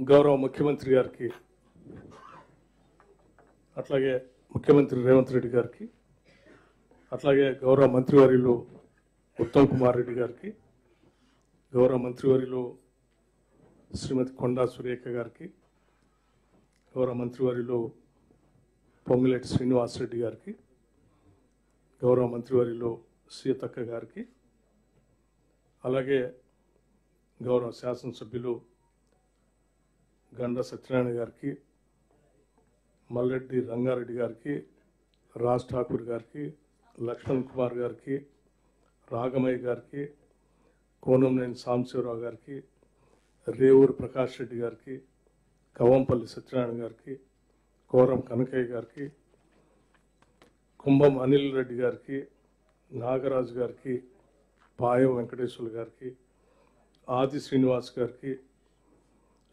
గౌరవ ముఖ్యమంత్రి గారికి, అట్లాగే ముఖ్యమంత్రి రేవంత్ రెడ్డి గారికి, అట్లాగే గౌరవ మంత్రివర్యులు ఉత్తమ్ కుమార్ రెడ్డి గారికి, గౌరవ మంత్రివర్యులు శ్రీమతి కొండా సురేఖ గారికి, గౌరవ మంత్రివర్యులు పొంగులేటి శ్రీనివాసరెడ్డి గారికి, గౌరవ మంత్రివర్యులు సీతక్క గారికి, అలాగే గౌరవ శాసనసభ్యులు గండ సత్యనారాయణ గారికి, మల్లెడ్డి రంగారెడ్డి గారికి, రాజ్ ఠాకూర్ గారికి, లక్ష్మణ్ కుమార్ గారికి, రాగమయ్య గారికి, కోనంనేని సాంబశివరావు గారికి, రేవూరు ప్రకాష్ రెడ్డి గారికి, కవంపల్లి సత్యనారాయణ గారికి, కోరం కనకయ్య గారికి, కుంభం అనిల్ రెడ్డి గారికి, నాగరాజు గారికి, పాయం వెంకటేశ్వర గారికి, ఆది శ్రీనివాస్ గారికి,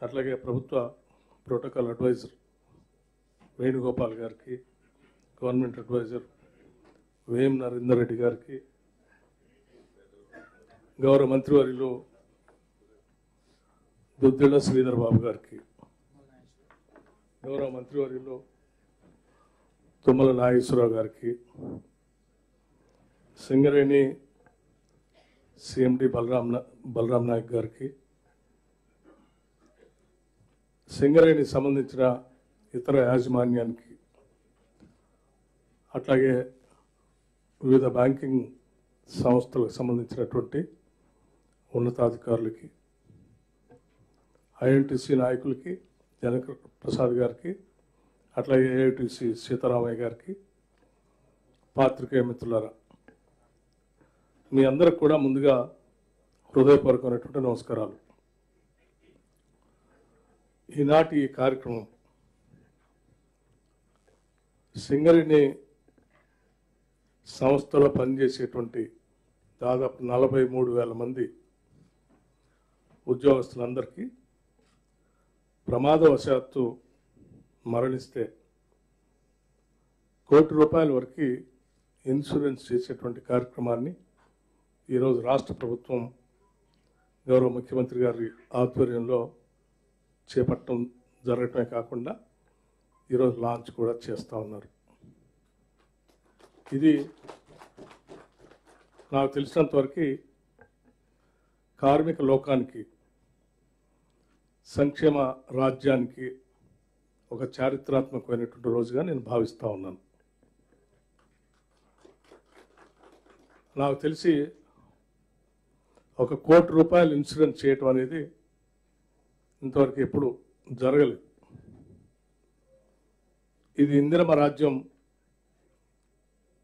అట్లాగే ప్రభుత్వ ప్రోటోకాల్ అడ్వైజర్ వేణుగోపాల్ గారికి, గవర్నమెంట్ అడ్వైజర్ వేం నరేందర్ రెడ్డి గారికి, గౌరవ మంత్రివర్యులు దుద్దిళ్ల శ్రీధర్ బాబు గారికి, గౌరవ మంత్రివర్యులు తుమ్మల నాగేశ్వరరావు గారికి, సింగరేణి సిఎండి బలరాం నాయక్ గారికి, సింగరేణి సంబంధించిన ఇతర యాజమాన్యానికి, అట్లాగే వివిధ బ్యాంకింగ్ సంస్థలకు సంబంధించినటువంటి ఉన్నతాధికారులకి, ఐఎన్టీసీ నాయకులకి, జనక ప్రసాద్ గారికి, అట్లాగే ఏఐటీసీ సీతారామయ్య గారికి, పాత్రికేయ మిత్రులారా, మీ అందరికి కూడా ముందుగా హృదయపూర్వకమైనటువంటి నమస్కారాలు. ఈనాటి ఈ కార్యక్రమం సింగరేణి సంస్థలో పనిచేసేటువంటి దాదాపు 43,000 మంది ఉద్యోగస్తులందరికీ ప్రమాదవశాత్తు మరణిస్తే ₹1 కోటి వరకు ఇన్సూరెన్స్ చేసేటువంటి కార్యక్రమాన్ని ఈరోజు రాష్ట్ర ప్రభుత్వం గౌరవ ముఖ్యమంత్రి గారి ఆధ్వర్యంలో చేపట్టడం జరగటమే కాకుండా ఈరోజు లాంచ్ కూడా చేస్తూ ఉన్నారు. ఇది నాకు తెలిసినంతవరకు కార్మిక లోకానికి, సంక్షేమ రాజ్యానికి ఒక చారిత్రాత్మకమైనటువంటి రోజుగా నేను భావిస్తూ ఉన్నాను. నాకు తెలిసి ₹1 కోటి ఇన్సూరెన్స్ చేయటం అనేది ఇంతవరకు ఎప్పుడు జరగలేదు. ఇది ఇందిరమ రాజ్యం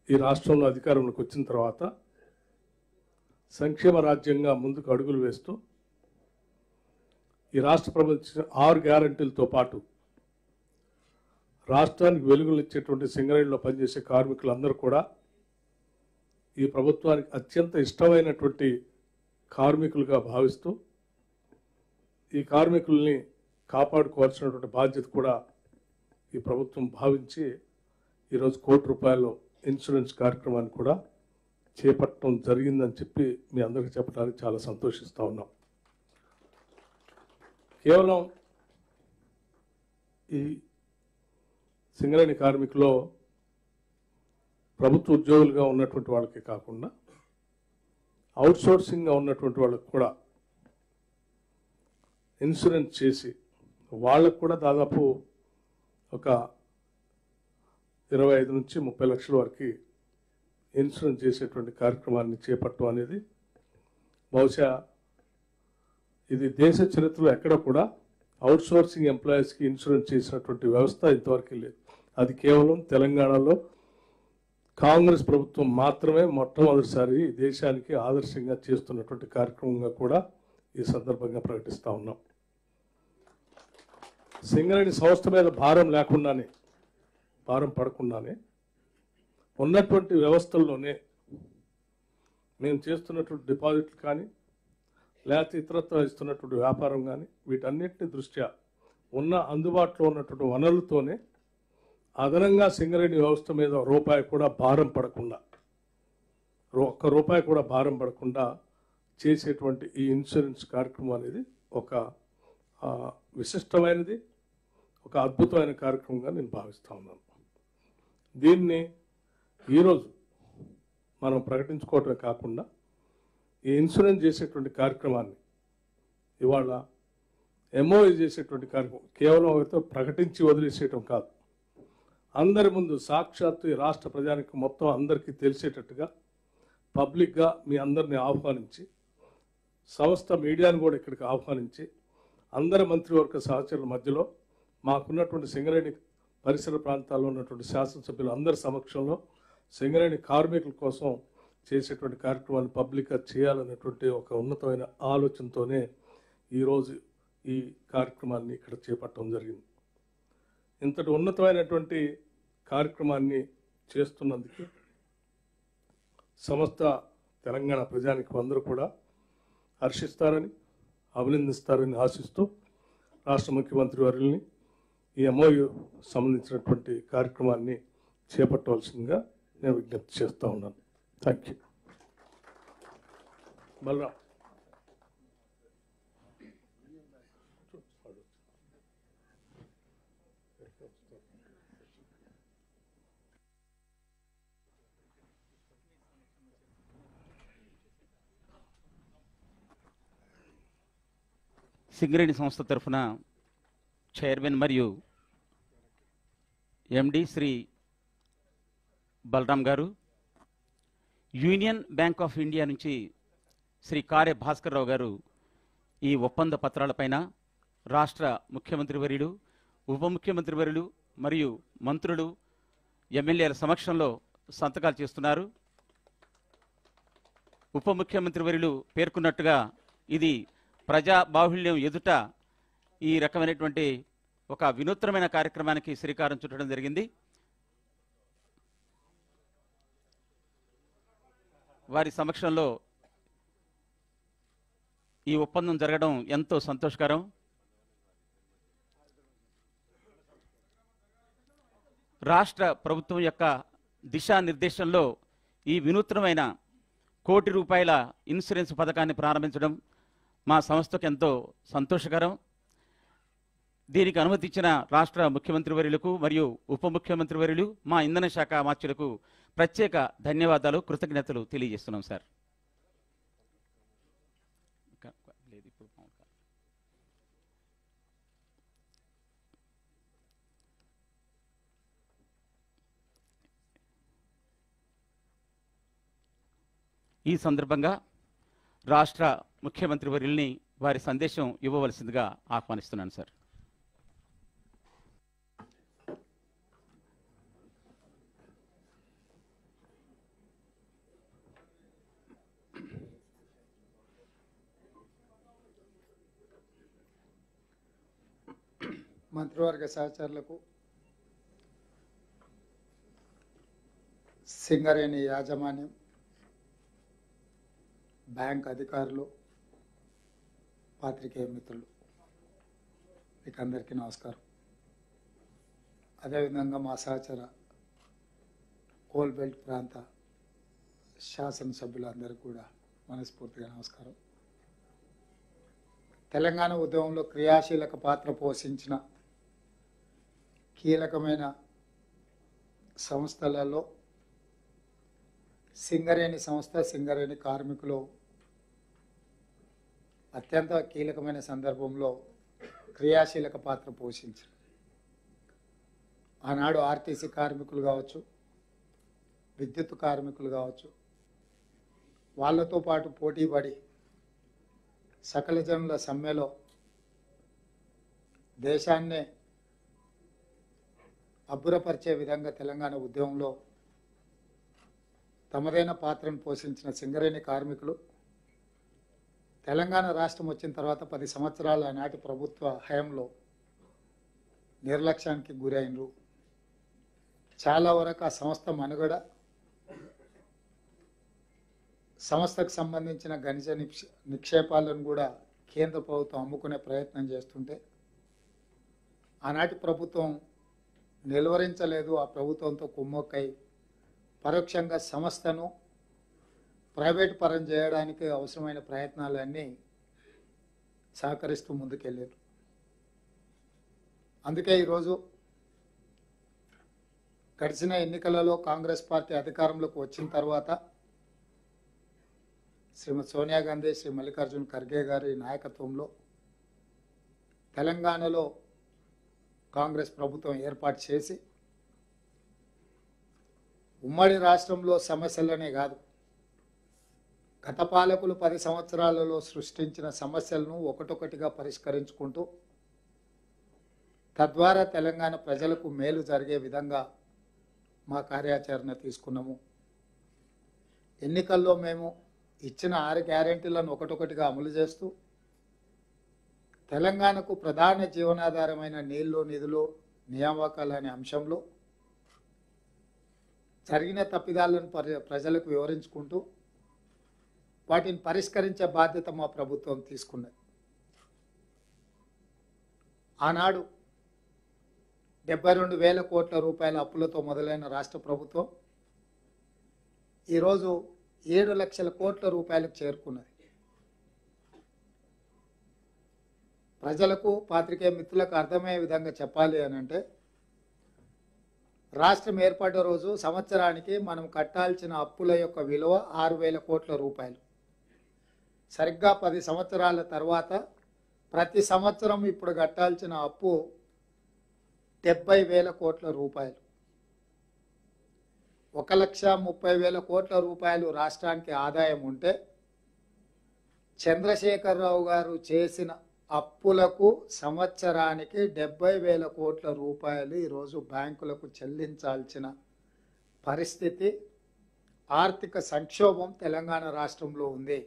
ఈ రాష్ట్రంలో అధికారంలోకి వచ్చిన తర్వాత సంక్షేమ రాజ్యంగా ముందుకు అడుగులు వేస్తూ ఈ రాష్ట్ర ప్రభుత్వం 6 గ్యారంటీలతో పాటు రాష్ట్రానికి వెలుగునిచ్చేటువంటి సింగరేణిలో పనిచేసే కార్మికులందరూ కూడా ఈ ప్రభుత్వానికి అత్యంత ఇష్టమైనటువంటి కార్మికులుగా భావిస్తూ ఈ కార్మికుల్ని కాపాడుకోవాల్సినటువంటి బాధ్యత కూడా ఈ ప్రభుత్వం భావించి ఈరోజు ₹1 కోటి ఇన్సూరెన్స్ కార్యక్రమాన్ని కూడా చేపట్టడం జరిగిందని చెప్పి మీ అందరికీ చెప్పడానికి చాలా సంతోషిస్తూ ఉన్నాం. కేవలం ఈ సింగరేణి కార్మికులో ప్రభుత్వ ఉద్యోగులుగా ఉన్నటువంటి వాళ్ళకే కాకుండా అవుట్సోర్సింగ్గా ఉన్నటువంటి వాళ్ళకు కూడా ఇన్సూరెన్స్ చేసి వాళ్ళకు కూడా దాదాపు ఒక 25 నుంచి 30 లక్షల వరకు ఇన్సూరెన్స్ చేసేటువంటి కార్యక్రమాన్ని చేపట్టడం అనేది బహుశా ఇది దేశ చరిత్రలో ఎక్కడ కూడా అవుట్సోర్సింగ్ ఎంప్లాయీస్కి ఇన్సూరెన్స్ చేసినటువంటి వ్యవస్థ ఇంతవరకు లేదు. అది కేవలం తెలంగాణలో కాంగ్రెస్ ప్రభుత్వం మాత్రమే మొట్టమొదటిసారి దేశానికి ఆదర్శంగా చేస్తున్నటువంటి కార్యక్రమంగా కూడా ఈ సందర్భంగా ప్రకటిస్తూ ఉన్నాం. సింగరేణి సంస్థ మీద భారం పడకుండానే ఉన్నటువంటి వ్యవస్థల్లోనే మేము చేస్తున్నటువంటి డిపాజిట్లు కానీ లేకపోతే ఇతరత్ర ఇస్తున్నటువంటి వ్యాపారం కానీ వీటన్నిటిని దృష్ట్యా ఉన్న అందుబాటులో ఉన్నటువంటి వనరులతోనే అదనంగా సింగరేణి వ్యవస్థ మీద ₹1 కూడా భారం పడకుండా చేసేటువంటి ఈ ఇన్సూరెన్స్ కార్యక్రమం అనేది ఒక విశిష్టమైనది, ఒక అద్భుతమైన కార్యక్రమంగా నేను భావిస్తూ ఉన్నాను. దీన్ని ఈరోజు మనం ప్రకటించుకోవటమే కాకుండా ఈ ఇన్సూరెన్స్ చేసేటువంటి కార్యక్రమాన్ని ఇవాళ ఎంఓయూ చేసేటువంటి కార్యక్రమం కేవలం అయితే ప్రకటించి వదిలేసేయటం కాదు, అందరి ముందు సాక్షాత్తు ఈ రాష్ట్ర ప్రజానికి మొత్తం అందరికీ తెలిసేటట్టుగా పబ్లిక్గా మీ అందరినీ ఆహ్వానించి, సంస్థ మీడియాను కూడా ఇక్కడికి ఆహ్వానించి, అందరి మంత్రివర్గ సహచరుల మధ్యలో మాకున్నటువంటి సింగరేణి పరిసర ప్రాంతాల్లో ఉన్నటువంటి శాసనసభ్యులు అందరి సమక్షంలో సింగరేణి కార్మికుల కోసం చేసేటువంటి కార్యక్రమాన్ని పబ్లిక్గా చేయాలనేటువంటి ఒక ఉన్నతమైన ఆలోచనతోనే ఈరోజు ఈ కార్యక్రమాన్ని ఇక్కడ చేపట్టడం జరిగింది. ఇంతటి ఉన్నతమైనటువంటి కార్యక్రమాన్ని చేస్తున్నందుకు సమస్త తెలంగాణ ప్రజానికి అందరూ కూడా హర్షిస్తారని, అభినందిస్తారని ఆశిస్తూ రాష్ట్ర ముఖ్యమంత్రి వర్యుల్ని ఈ ఎంఓయూ సంబంధించినటువంటి కార్యక్రమాన్ని చేపట్టవలసిందిగా నేను విజ్ఞప్తి చేస్తూ ఉన్నాను. Thank you. బలరాం. సింగరేణి సంస్థ తరఫున చైర్మన్ మరియు ఎండి శ్రీ బలరాం గారు, యూనియన్ బ్యాంక్ ఆఫ్ ఇండియా నుంచి శ్రీ కారే భాస్కర్ రావు గారు ఈ ఒప్పంద పత్రాలపైన రాష్ట్ర ముఖ్యమంత్రి వర్యులు, ఉప ముఖ్యమంత్రి వర్యులు మరియు మంత్రులు, ఎమ్మెల్యేల సమక్షంలో సంతకాలు చేస్తున్నారు. ఉప ముఖ్యమంత్రి వర్యులు పేర్కొన్నట్టుగా ఇది ప్రజా బాహుళ్యం ఎదుట ఈ రకమైనటువంటి ఒక వినూత్నమైన కార్యక్రమానికి శ్రీకారం చుట్టడం జరిగింది. వారి సమక్షంలో ఈ ఒప్పందం జరగడం ఎంతో సంతోషకరం. రాష్ట్ర ప్రభుత్వం యొక్క దిశానిర్దేశంలో ఈ వినూత్నమైన ₹1,00,00,000 ఇన్సూరెన్స్ పథకాన్ని ప్రారంభించడం మా సంస్థకు ఎంతో సంతోషకరం. దీనికి అనుమతించిన రాష్ట్ర ముఖ్యమంత్రి వర్యులకు మరియు ఉప ముఖ్యమంత్రి వర్యులు, మా ఇంధన శాఖ మార్చులకు ప్రత్యేక ధన్యవాదాలు, కృతజ్ఞతలు తెలియజేస్తున్నాం సార్. ఈ సందర్భంగా రాష్ట్ర ముఖ్యమంత్రి వర్యుల్ని వారి సందేశం ఇవ్వవలసిందిగా ఆహ్వానిస్తున్నాను సార్. మంత్రివర్గ సహచరులకు, సింగరేణి యాజమాన్యం, బ్యాంక్ అధికారులు, పాత్రికేయ మిత్రులు, మీకు అందరికీ నమస్కారం. అదేవిధంగా మా సహచర కోల్ బెల్ట్ ప్రాంత శాసనసభ్యులందరికీ కూడా మనస్ఫూర్తిగా నమస్కారం. తెలంగాణ ఉద్యమంలో క్రియాశీలక పాత్ర పోషించిన కీలకమైన సంస్థలలో సింగరేణి సంస్థ, సింగరేణి కార్మికులు అత్యంత కీలకమైన సందర్భంలో క్రియాశీలక పాత్ర పోషించారు. ఆనాడు ఆర్టీసీ కార్మికులు కావచ్చు, విద్యుత్ కార్మికులు కావచ్చు, వాళ్ళతో పాటు పోటీపడి సకల జనుల సమ్మెలో దేశాన్నే అబ్బురపరిచే విధంగా తెలంగాణ ఉద్యమంలో తమదైన పాత్రను పోషించిన సింగరేణి కార్మికులు తెలంగాణ రాష్ట్రం వచ్చిన తర్వాత 10 సంవత్సరాల నాటి ప్రభుత్వ హయాంలో నిర్లక్ష్యానికి గురైనరు. చాలా వరకు ఆ సంస్థ మనుగడ, సంస్థకు సంబంధించిన ఖనిజ నిక్షేపాలను కూడా కేంద్ర ప్రభుత్వం అమ్ముకునే ప్రయత్నం చేస్తుంటే ఆనాటి ప్రభుత్వం నిలువరించలేదు. ఆ ప్రభుత్వంతో కుమ్మక్కై పరోక్షంగా సంస్థను ప్రైవేట్ పరం చేయడానికి అవసరమైన ప్రయత్నాలన్నీ సహకరిస్తూ ముందుకెళ్ళారు. అందుకే ఈరోజు గడిచిన ఎన్నికలలో కాంగ్రెస్ పార్టీ అధికారంలోకి వచ్చిన తర్వాత శ్రీమతి సోనియా గాంధీ, శ్రీ మల్లికార్జున్ ఖర్గే గారి నాయకత్వంలో తెలంగాణలో కాంగ్రెస్ ప్రభుత్వం ఏర్పాటు చేసి ఉమ్మడి రాష్ట్రంలో సమస్యలనే కాదు, గత పాలకులు 10 సంవత్సరాలలో సృష్టించిన సమస్యలను ఒకటొకటిగా పరిష్కరించుకుంటూ తద్వారా తెలంగాణ ప్రజలకు మేలు జరిగే విధంగా మా కార్యాచరణ తీసుకున్నాము. ఎన్నికల్లో మేము ఇచ్చిన 6 గ్యారెంటీలను ఒకటొకటిగా అమలు చేస్తూ తెలంగాణకు ప్రధాన జీవనాధారమైన నీళ్లు, నిధులు, నియామకాలు అనే అంశంలో జరిగిన తప్పిదాలను ప్రజలకు వివరించుకుంటూ వాటిని పరిష్కరించే బాధ్యత మా ప్రభుత్వం తీసుకున్నది. ఆనాడు 72,000 కోట్ల రూపాయల అప్పులతో మొదలైన రాష్ట్ర ప్రభుత్వం ఈరోజు 7 లక్షల కోట్ల రూపాయలకు చేరుకున్నది. ప్రజలకు, పాత్రికేయ మిత్రులకు అర్థమయ్యే విధంగా చెప్పాలి అని అంటే, రాష్ట్రం ఏర్పడ్డ రోజు సంవత్సరానికి మనం కట్టాల్సిన అప్పుల యొక్క విలువ 6,000 కోట్ల రూపాయలు. సరిగ్గా 10 సంవత్సరాల తర్వాత ప్రతి సంవత్సరం ఇప్పుడు కట్టాల్సిన అప్పు 70,000 కోట్ల రూపాయలు. 1,30,000 కోట్ల రూపాయలు రాష్ట్రానికి ఆదాయం ఉంటే చంద్రశేఖరరావు గారు చేసిన అప్పులకు సంవత్సరానికి 70,000 కోట్ల రూపాయలు ఈరోజు బ్యాంకులకు చెల్లించాల్సిన పరిస్థితి, ఆర్థిక సంక్షోభం తెలంగాణ రాష్ట్రంలో ఉంది.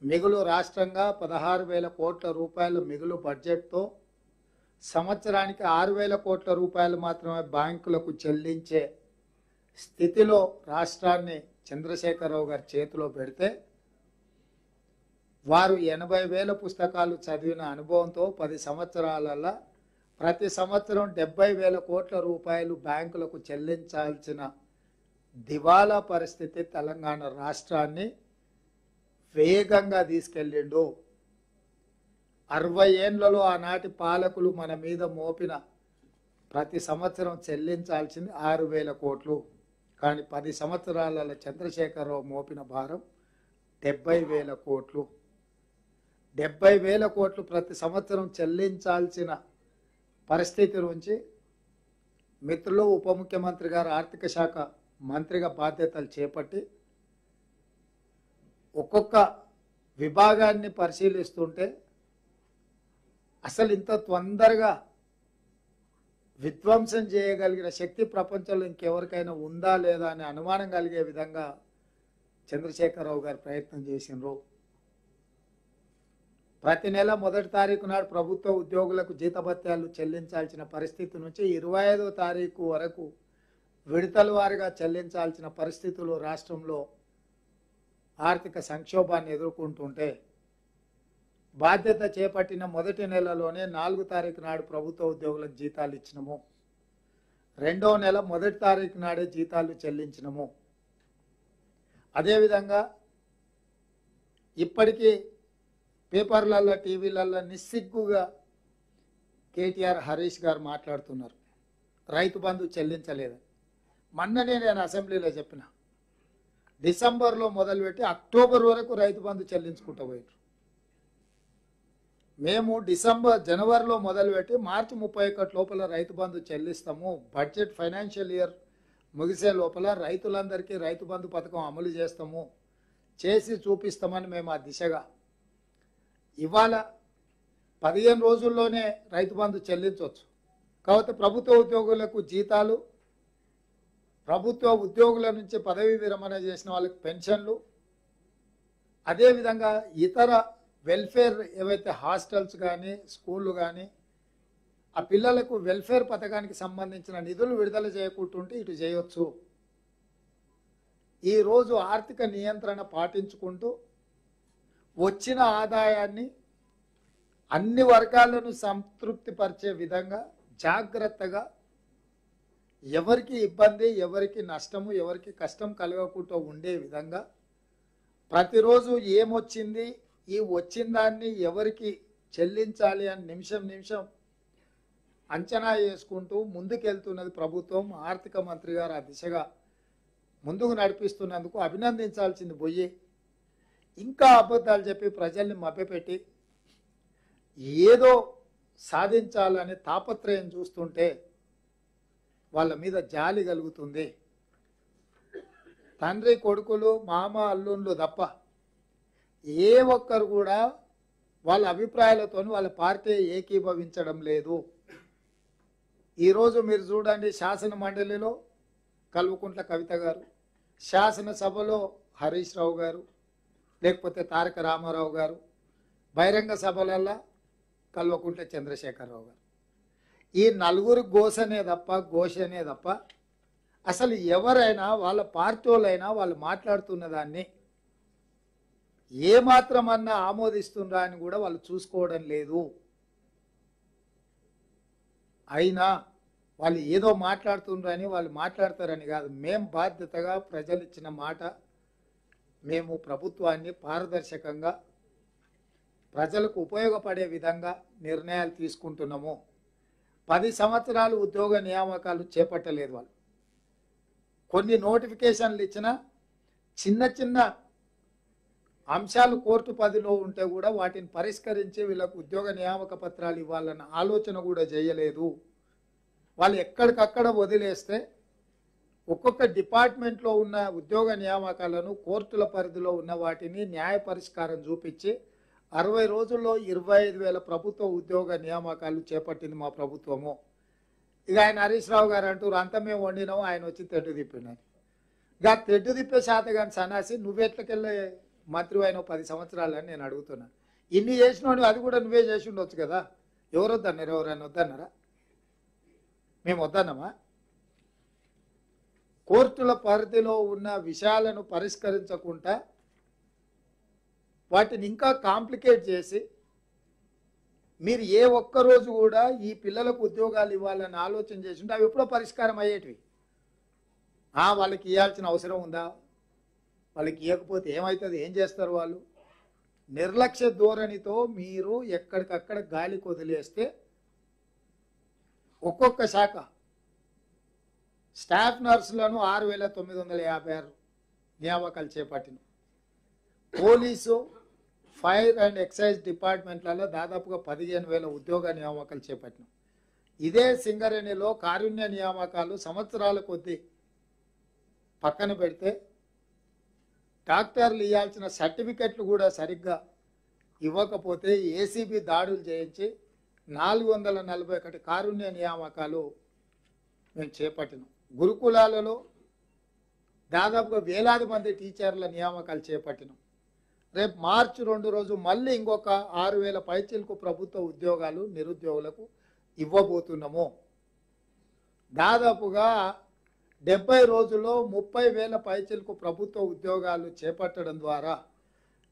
మిగులు రాష్ట్రంగా 16,000 కోట్ల రూపాయలు మిగులు బడ్జెట్తో సంవత్సరానికి 6,000 కోట్ల రూపాయలు మాత్రమే బ్యాంకులకు చెల్లించే స్థితిలో రాష్ట్రాన్ని చంద్రశేఖరరావు గారి చేతిలో పెడితే, వారు 80,000 పుస్తకాలు చదివిన అనుభవంతో 10 సంవత్సరాలలో ప్రతి సంవత్సరం 70,000 కోట్ల రూపాయలు బ్యాంకులకు చెల్లించాల్సిన దివాలా పరిస్థితి తెలంగాణ రాష్ట్రాన్ని వేగంగా తీసుకెళ్ళిండు. 60 ఏళ్లలో ఆనాటి పాలకులు మన మీద మోపిన ప్రతి సంవత్సరం చెల్లించాల్సింది 6,000 కోట్లు. కానీ 10 సంవత్సరాలలో చంద్రశేఖరరావు మోపిన భారం 70,000 కోట్లు. 70,000 కోట్లు ప్రతి సంవత్సరం చెల్లించాల్సిన పరిస్థితి నుంచి మిత్రులు, ఉప ముఖ్యమంత్రి గారు ఆర్థిక శాఖ మంత్రిగా బాధ్యతలు చేపట్టి ఒక్కొక్క విభాగాన్ని పరిశీలిస్తుంటే అసలు ఇంత తొందరగా విధ్వంసం చేయగలిగిన శక్తి ప్రపంచంలో ఇంకెవరికైనా ఉందా లేదా అనే అనుమానం కలిగే విధంగా చంద్రశేఖరరావు గారు ప్రయత్నం చేసినారు. ప్రతి నెల 1వ తారీఖు నాడు ప్రభుత్వ ఉద్యోగులకు జీతభత్యాలు చెల్లించాల్సిన పరిస్థితి నుంచి 25వ తారీఖు వరకు విడతల వారీగా చెల్లించాల్సిన పరిస్థితులు రాష్ట్రంలో ఆర్థిక సంక్షోభాన్ని ఎదుర్కొంటుంటే, బాధ్యత చేపట్టిన మొదటి నెలలోనే 4వ తారీఖు నాడు ప్రభుత్వ ఉద్యోగులకు జీతాలు ఇచ్చినాము. 2వ నెల 1వ తారీఖు నాడే జీతాలు చెల్లించినాము. అదేవిధంగా ఇప్పటికీ పేపర్లలో, టీవీలలో నిస్సిగ్గుగా కేటీఆర్, హరీష్ గారు మాట్లాడుతున్నారు రైతు బంధు చెల్లించలేదు. మొన్ననే నేను అసెంబ్లీలో చెప్పిన, డిసెంబర్లో మొదలుపెట్టి అక్టోబర్ వరకు రైతు బంధు చెల్లించుకుంటూ పోయారు. మేము జనవరిలో మొదలుపెట్టి మార్చి 31 లోపల Rythu Bandhu చెల్లిస్తాము, budget financial year ముగిసే లోపల రైతులందరికీ రైతు బంధు పథకం అమలు చేస్తాము, చేసి చూపిస్తామని మేము ఆ దిశగా ఇవాళ 15 రోజుల్లోనే రైతు బంధు చెల్లించవచ్చు. కాబట్టి ప్రభుత్వ ఉద్యోగులకు జీతాలు, ప్రభుత్వ ఉద్యోగుల నుంచి పదవీ విరమణ చేసిన వాళ్ళకి పెన్షన్లు, అదేవిధంగా ఇతర వెల్ఫేర్ ఏవైతే హాస్టల్స్ కానీ స్కూళ్ళు కానీ ఆ పిల్లలకు వెల్ఫేర్ పథకానికి సంబంధించిన నిధులు విడుదల చేయకుంటుంటే ఇటు చేయవచ్చు. ఈరోజు ఆర్థిక నియంత్రణ పాటించుకుంటూ వచ్చిన ఆదాయాన్ని అన్ని వర్గాలను సంతృప్తిపరిచే విధంగా జాగ్రత్తగా, ఎవరికి ఇబ్బంది, ఎవరికి నష్టము, ఎవరికి కష్టం కలగకుండా ఉండే విధంగా ప్రతిరోజు ఏమొచ్చింది, ఈ వచ్చిన దాన్ని ఎవరికి చెల్లించాలి అని నిమిషం అంచనా వేసుకుంటూ ముందుకెళ్తున్నది ప్రభుత్వం. ఆర్థిక మంత్రి గారు ఆ దిశగా ముందుకు నడిపిస్తున్నందుకు అభినందించాల్సింది పోయి ఇంకా అబద్ధాలు చెప్పి ప్రజల్ని మభ్యపెట్టి ఏదో సాధించాలనే తాపత్రయం చూస్తుంటే వాళ్ళ మీద జాలి కలుగుతుంది. తండ్రి కొడుకులు మామ అల్లుళ్ళు తప్ప ఏ ఒక్కరు కూడా వాళ్ళ అభిప్రాయాలతో వాళ్ళ పార్టీ ఏకీభవించడం లేదు. ఈరోజు మీరు చూడండి, శాసన మండలిలో కల్వకుంట్ల కవిత గారు, శాసనసభలో హరీష్ రావు గారు, లేకపోతే తారక రామారావు గారు, బహిరంగ సభలల్లో కల్వకుంట్ల చంద్రశేఖరరావు గారు. ఈ నలుగురు ఘోషనే తప్ప అసలు ఎవరైనా వాళ్ళ పార్టీ వాళ్ళైనా వాళ్ళు మాట్లాడుతున్న దాన్ని ఏమాత్రమన్నా ఆమోదిస్తుందా అని కూడా వాళ్ళు చూసుకోవడం లేదు. అయినా వాళ్ళు ఏదో మాట్లాడుతుండ్రని వాళ్ళు మాట్లాడతారని కాదు, మేము బాధ్యతగా ప్రజలు ఇచ్చిన మాట, మేము ప్రభుత్వాన్ని పారదర్శకంగా ప్రజలకు ఉపయోగపడే విధంగా నిర్ణయాలు తీసుకుంటున్నాము. 10 సంవత్సరాలు ఉద్యోగ నియామకాలు చేపట్టలేదు వాళ్ళు. కొన్ని నోటిఫికేషన్లు ఇచ్చినా చిన్న చిన్న అంశాలు కోర్టు పరిధిలో ఉంటే కూడా వాటిని పరిష్కరించి వీళ్ళకు ఉద్యోగ నియామక పత్రాలు ఇవ్వాలన్న ఆలోచన కూడా చేయలేదు. వాళ్ళు ఎక్కడికక్కడ వదిలేస్తే ఒక్కొక్క డిపార్ట్మెంట్లో ఉన్న ఉద్యోగ నియామకాలను కోర్టుల పరిధిలో ఉన్న వాటిని న్యాయ పరిష్కారం చూపించి 60 రోజుల్లో 25,000 ప్రభుత్వ ఉద్యోగ నియామకాలు చేపట్టింది మా ప్రభుత్వము. ఇక ఆయన హరీష్ రావు గారు అంటారు అంతా మేము వండినాము, ఆయన వచ్చి తెడ్డు తిప్పినారు. ఇక తెడ్డు తిప్పే శాత కానీ సన్నాసి నువ్వెట్లకెళ్ళే మంత్రి అయిన 10 సంవత్సరాలు అని నేను అడుగుతున్నాను. ఇన్ని చేసినోడు అది కూడా నువ్వే చేసి ఉండొచ్చు కదా. ఎవరు వద్దన్నారు? ఎవరైనా వద్దన్నారా? మేము వద్దన్నామా? కోర్టుల పరిధిలో ఉన్న విషయాలను పరిష్కరించకుండా వాటిని ఇంకా కాంప్లికేట్ చేసి మీరు ఏ ఒక్కరోజు కూడా ఈ పిల్లలకు ఉద్యోగాలు ఇవ్వాలని ఆలోచన చేసి ఉంటే అవి ఎప్పుడో పరిష్కారం అయ్యేటివి. వాళ్ళకి ఇవ్వాల్సిన అవసరం ఉందా? వాళ్ళకి ఇవ్వకపోతే ఏమవుతుంది? ఏం చేస్తారు వాళ్ళు? నిర్లక్ష్య ధోరణితో మీరు ఎక్కడికక్కడ గాలికి వదిలేస్తే ఒక్కొక్క శాఖ స్టాఫ్ నర్సులను 6,956 నియామకాలు చేపట్టిన, పోలీసు ఫైర్ అండ్ ఎక్సైజ్ డిపార్ట్మెంట్లలో దాదాపుగా 15,000 ఉద్యోగ నియామకాలు చేపట్టినాం. ఇదే సింగరేణిలో కారుణ్య నియామకాలు సంవత్సరాల కొద్దీ పక్కన పెడితే డాక్టర్లు ఇవ్వాల్సిన సర్టిఫికెట్లు కూడా సరిగ్గా ఇవ్వకపోతే ఏసీబీ దాడులు చేయించి 441 కారుణ్య నియామకాలు మేము చేపట్టినాం. గురుకులాలలో దాదాపుగా వేలాది మంది టీచర్ల నియామకాలు చేపట్టినాం. రేపు మార్చి 2 రోజు మళ్ళీ ఇంకొక 6,000 పైచిలకు ప్రభుత్వ ఉద్యోగాలు నిరుద్యోగులకు ఇవ్వబోతున్నాము. దాదాపుగా 70 రోజుల్లో 30,000 పైచిలకు ప్రభుత్వ ఉద్యోగాలు చేపట్టడం ద్వారా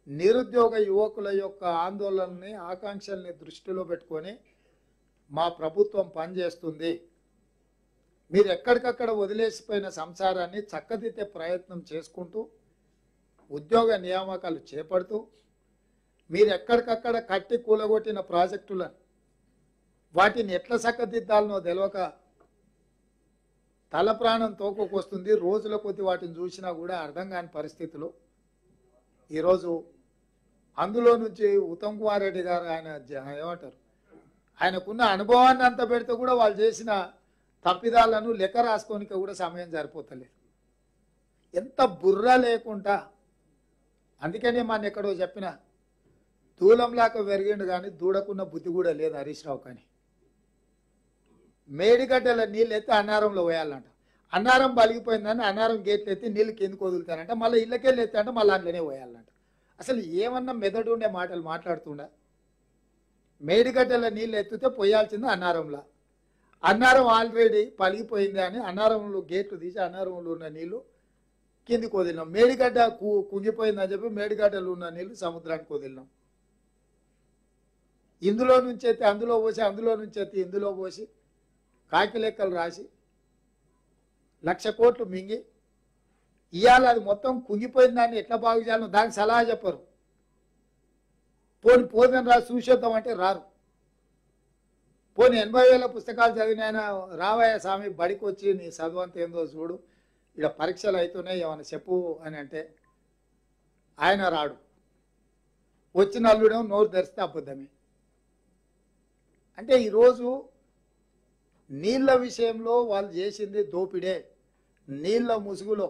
నిరుద్యోగ యువకుల యొక్క ఆందోళనని ఆకాంక్షల్ని దృష్టిలో పెట్టుకొని మా ప్రభుత్వం పనిచేస్తుంది. మీరు ఎక్కడికక్కడ వదిలేసిపోయిన సంసారాన్ని చక్కదిద్దే ప్రయత్నం చేసుకుంటూ ఉద్యోగ నియామకాలు చేపడుతూ మీరు ఎక్కడికక్కడ కట్టి కూలగొట్టిన ప్రాజెక్టులను వాటిని ఎట్లా చక్కదిద్దాలనో తెలియక తల ప్రాణం తోకొకొస్తుంది. రోజుల కొద్ది వాటిని చూసినా కూడా అర్థం కాని పరిస్థితులు. ఈరోజు అందులో నుంచి ఉత్తమ్ కుమార్ రెడ్డి గారు ఆయన ఏమంటారు, ఆయనకున్న అనుభవాన్ని అంత పెడితే కూడా వాళ్ళు చేసిన తప్పిదాలను లెక్క రాసుకోనికి కూడా సమయం సరిపోతలేదు. ఎంత బుర్ర లేకుండా. అందుకనే మన ఎక్కడో చెప్పిన దూలంలాక పెరిగిండు కానీ దూడకున్న బుద్ధి కూడా లేదు హరీష్ రావు. కానీ మేడిగడ్డల నీళ్ళు ఎత్తి అన్నారంలో పోయాలంట. అన్నారం బలిగిపోయిందని అన్నారం గేట్లు ఎత్తి నీళ్ళు కిందకు వదులుతానంట, మళ్ళీ ఇళ్ళకెళ్ళి ఎత్తి అంటే మళ్ళీ అందులోనే పోయాలంట. అసలు ఏమన్నా మెదడు ఉండే మాటలు మాట్లాడుతుండ. మేడిగడ్డల నీళ్ళు ఎత్తితే పోయాల్సింది అన్నారంలో. అన్నారం ఆల్రెడీ పలిగిపోయింది అని అన్నారంలో గేట్లు తీసి అన్నారంలో ఉన్న నీళ్లు కిందికి వదిలినాం. మేడిగడ్డ కుంగిపోయిందని చెప్పి మేడిగడ్డలు ఉన్న నీళ్లు సముద్రానికి వదిలినాం. ఇందులో నుంచి ఎత్తి అందులో పోసి, అందులో నుంచి ఎత్తి ఇందులో పోసి కాకి లెక్కలు రాసి 1,00,000 కోట్లు మింగి ఇవాళ అది మొత్తం కుంగిపోయిన దాన్ని ఎట్లా బాగు చేయాలో దానికి సలహా చెప్పరు. పోదని రా చూసేద్దామంటే రారు. పోనీ 80,000 పుస్తకాలు చదివిన ఆయన రావయ్య స్వామి బడికి వచ్చి నీ చదువు అంత ఏందో చూడు, ఇక్కడ పరీక్షలు అవుతున్నాయి ఏమైనా చెప్పు అని అంటే ఆయన రాడు. వచ్చిన అల్లుడేమో నోరు తెరిస్తే అబద్ధమే. అంటే ఈరోజు నీళ్ళ విషయంలో వాళ్ళు చేసింది దోపిడే. నీళ్ళ ముసుగులో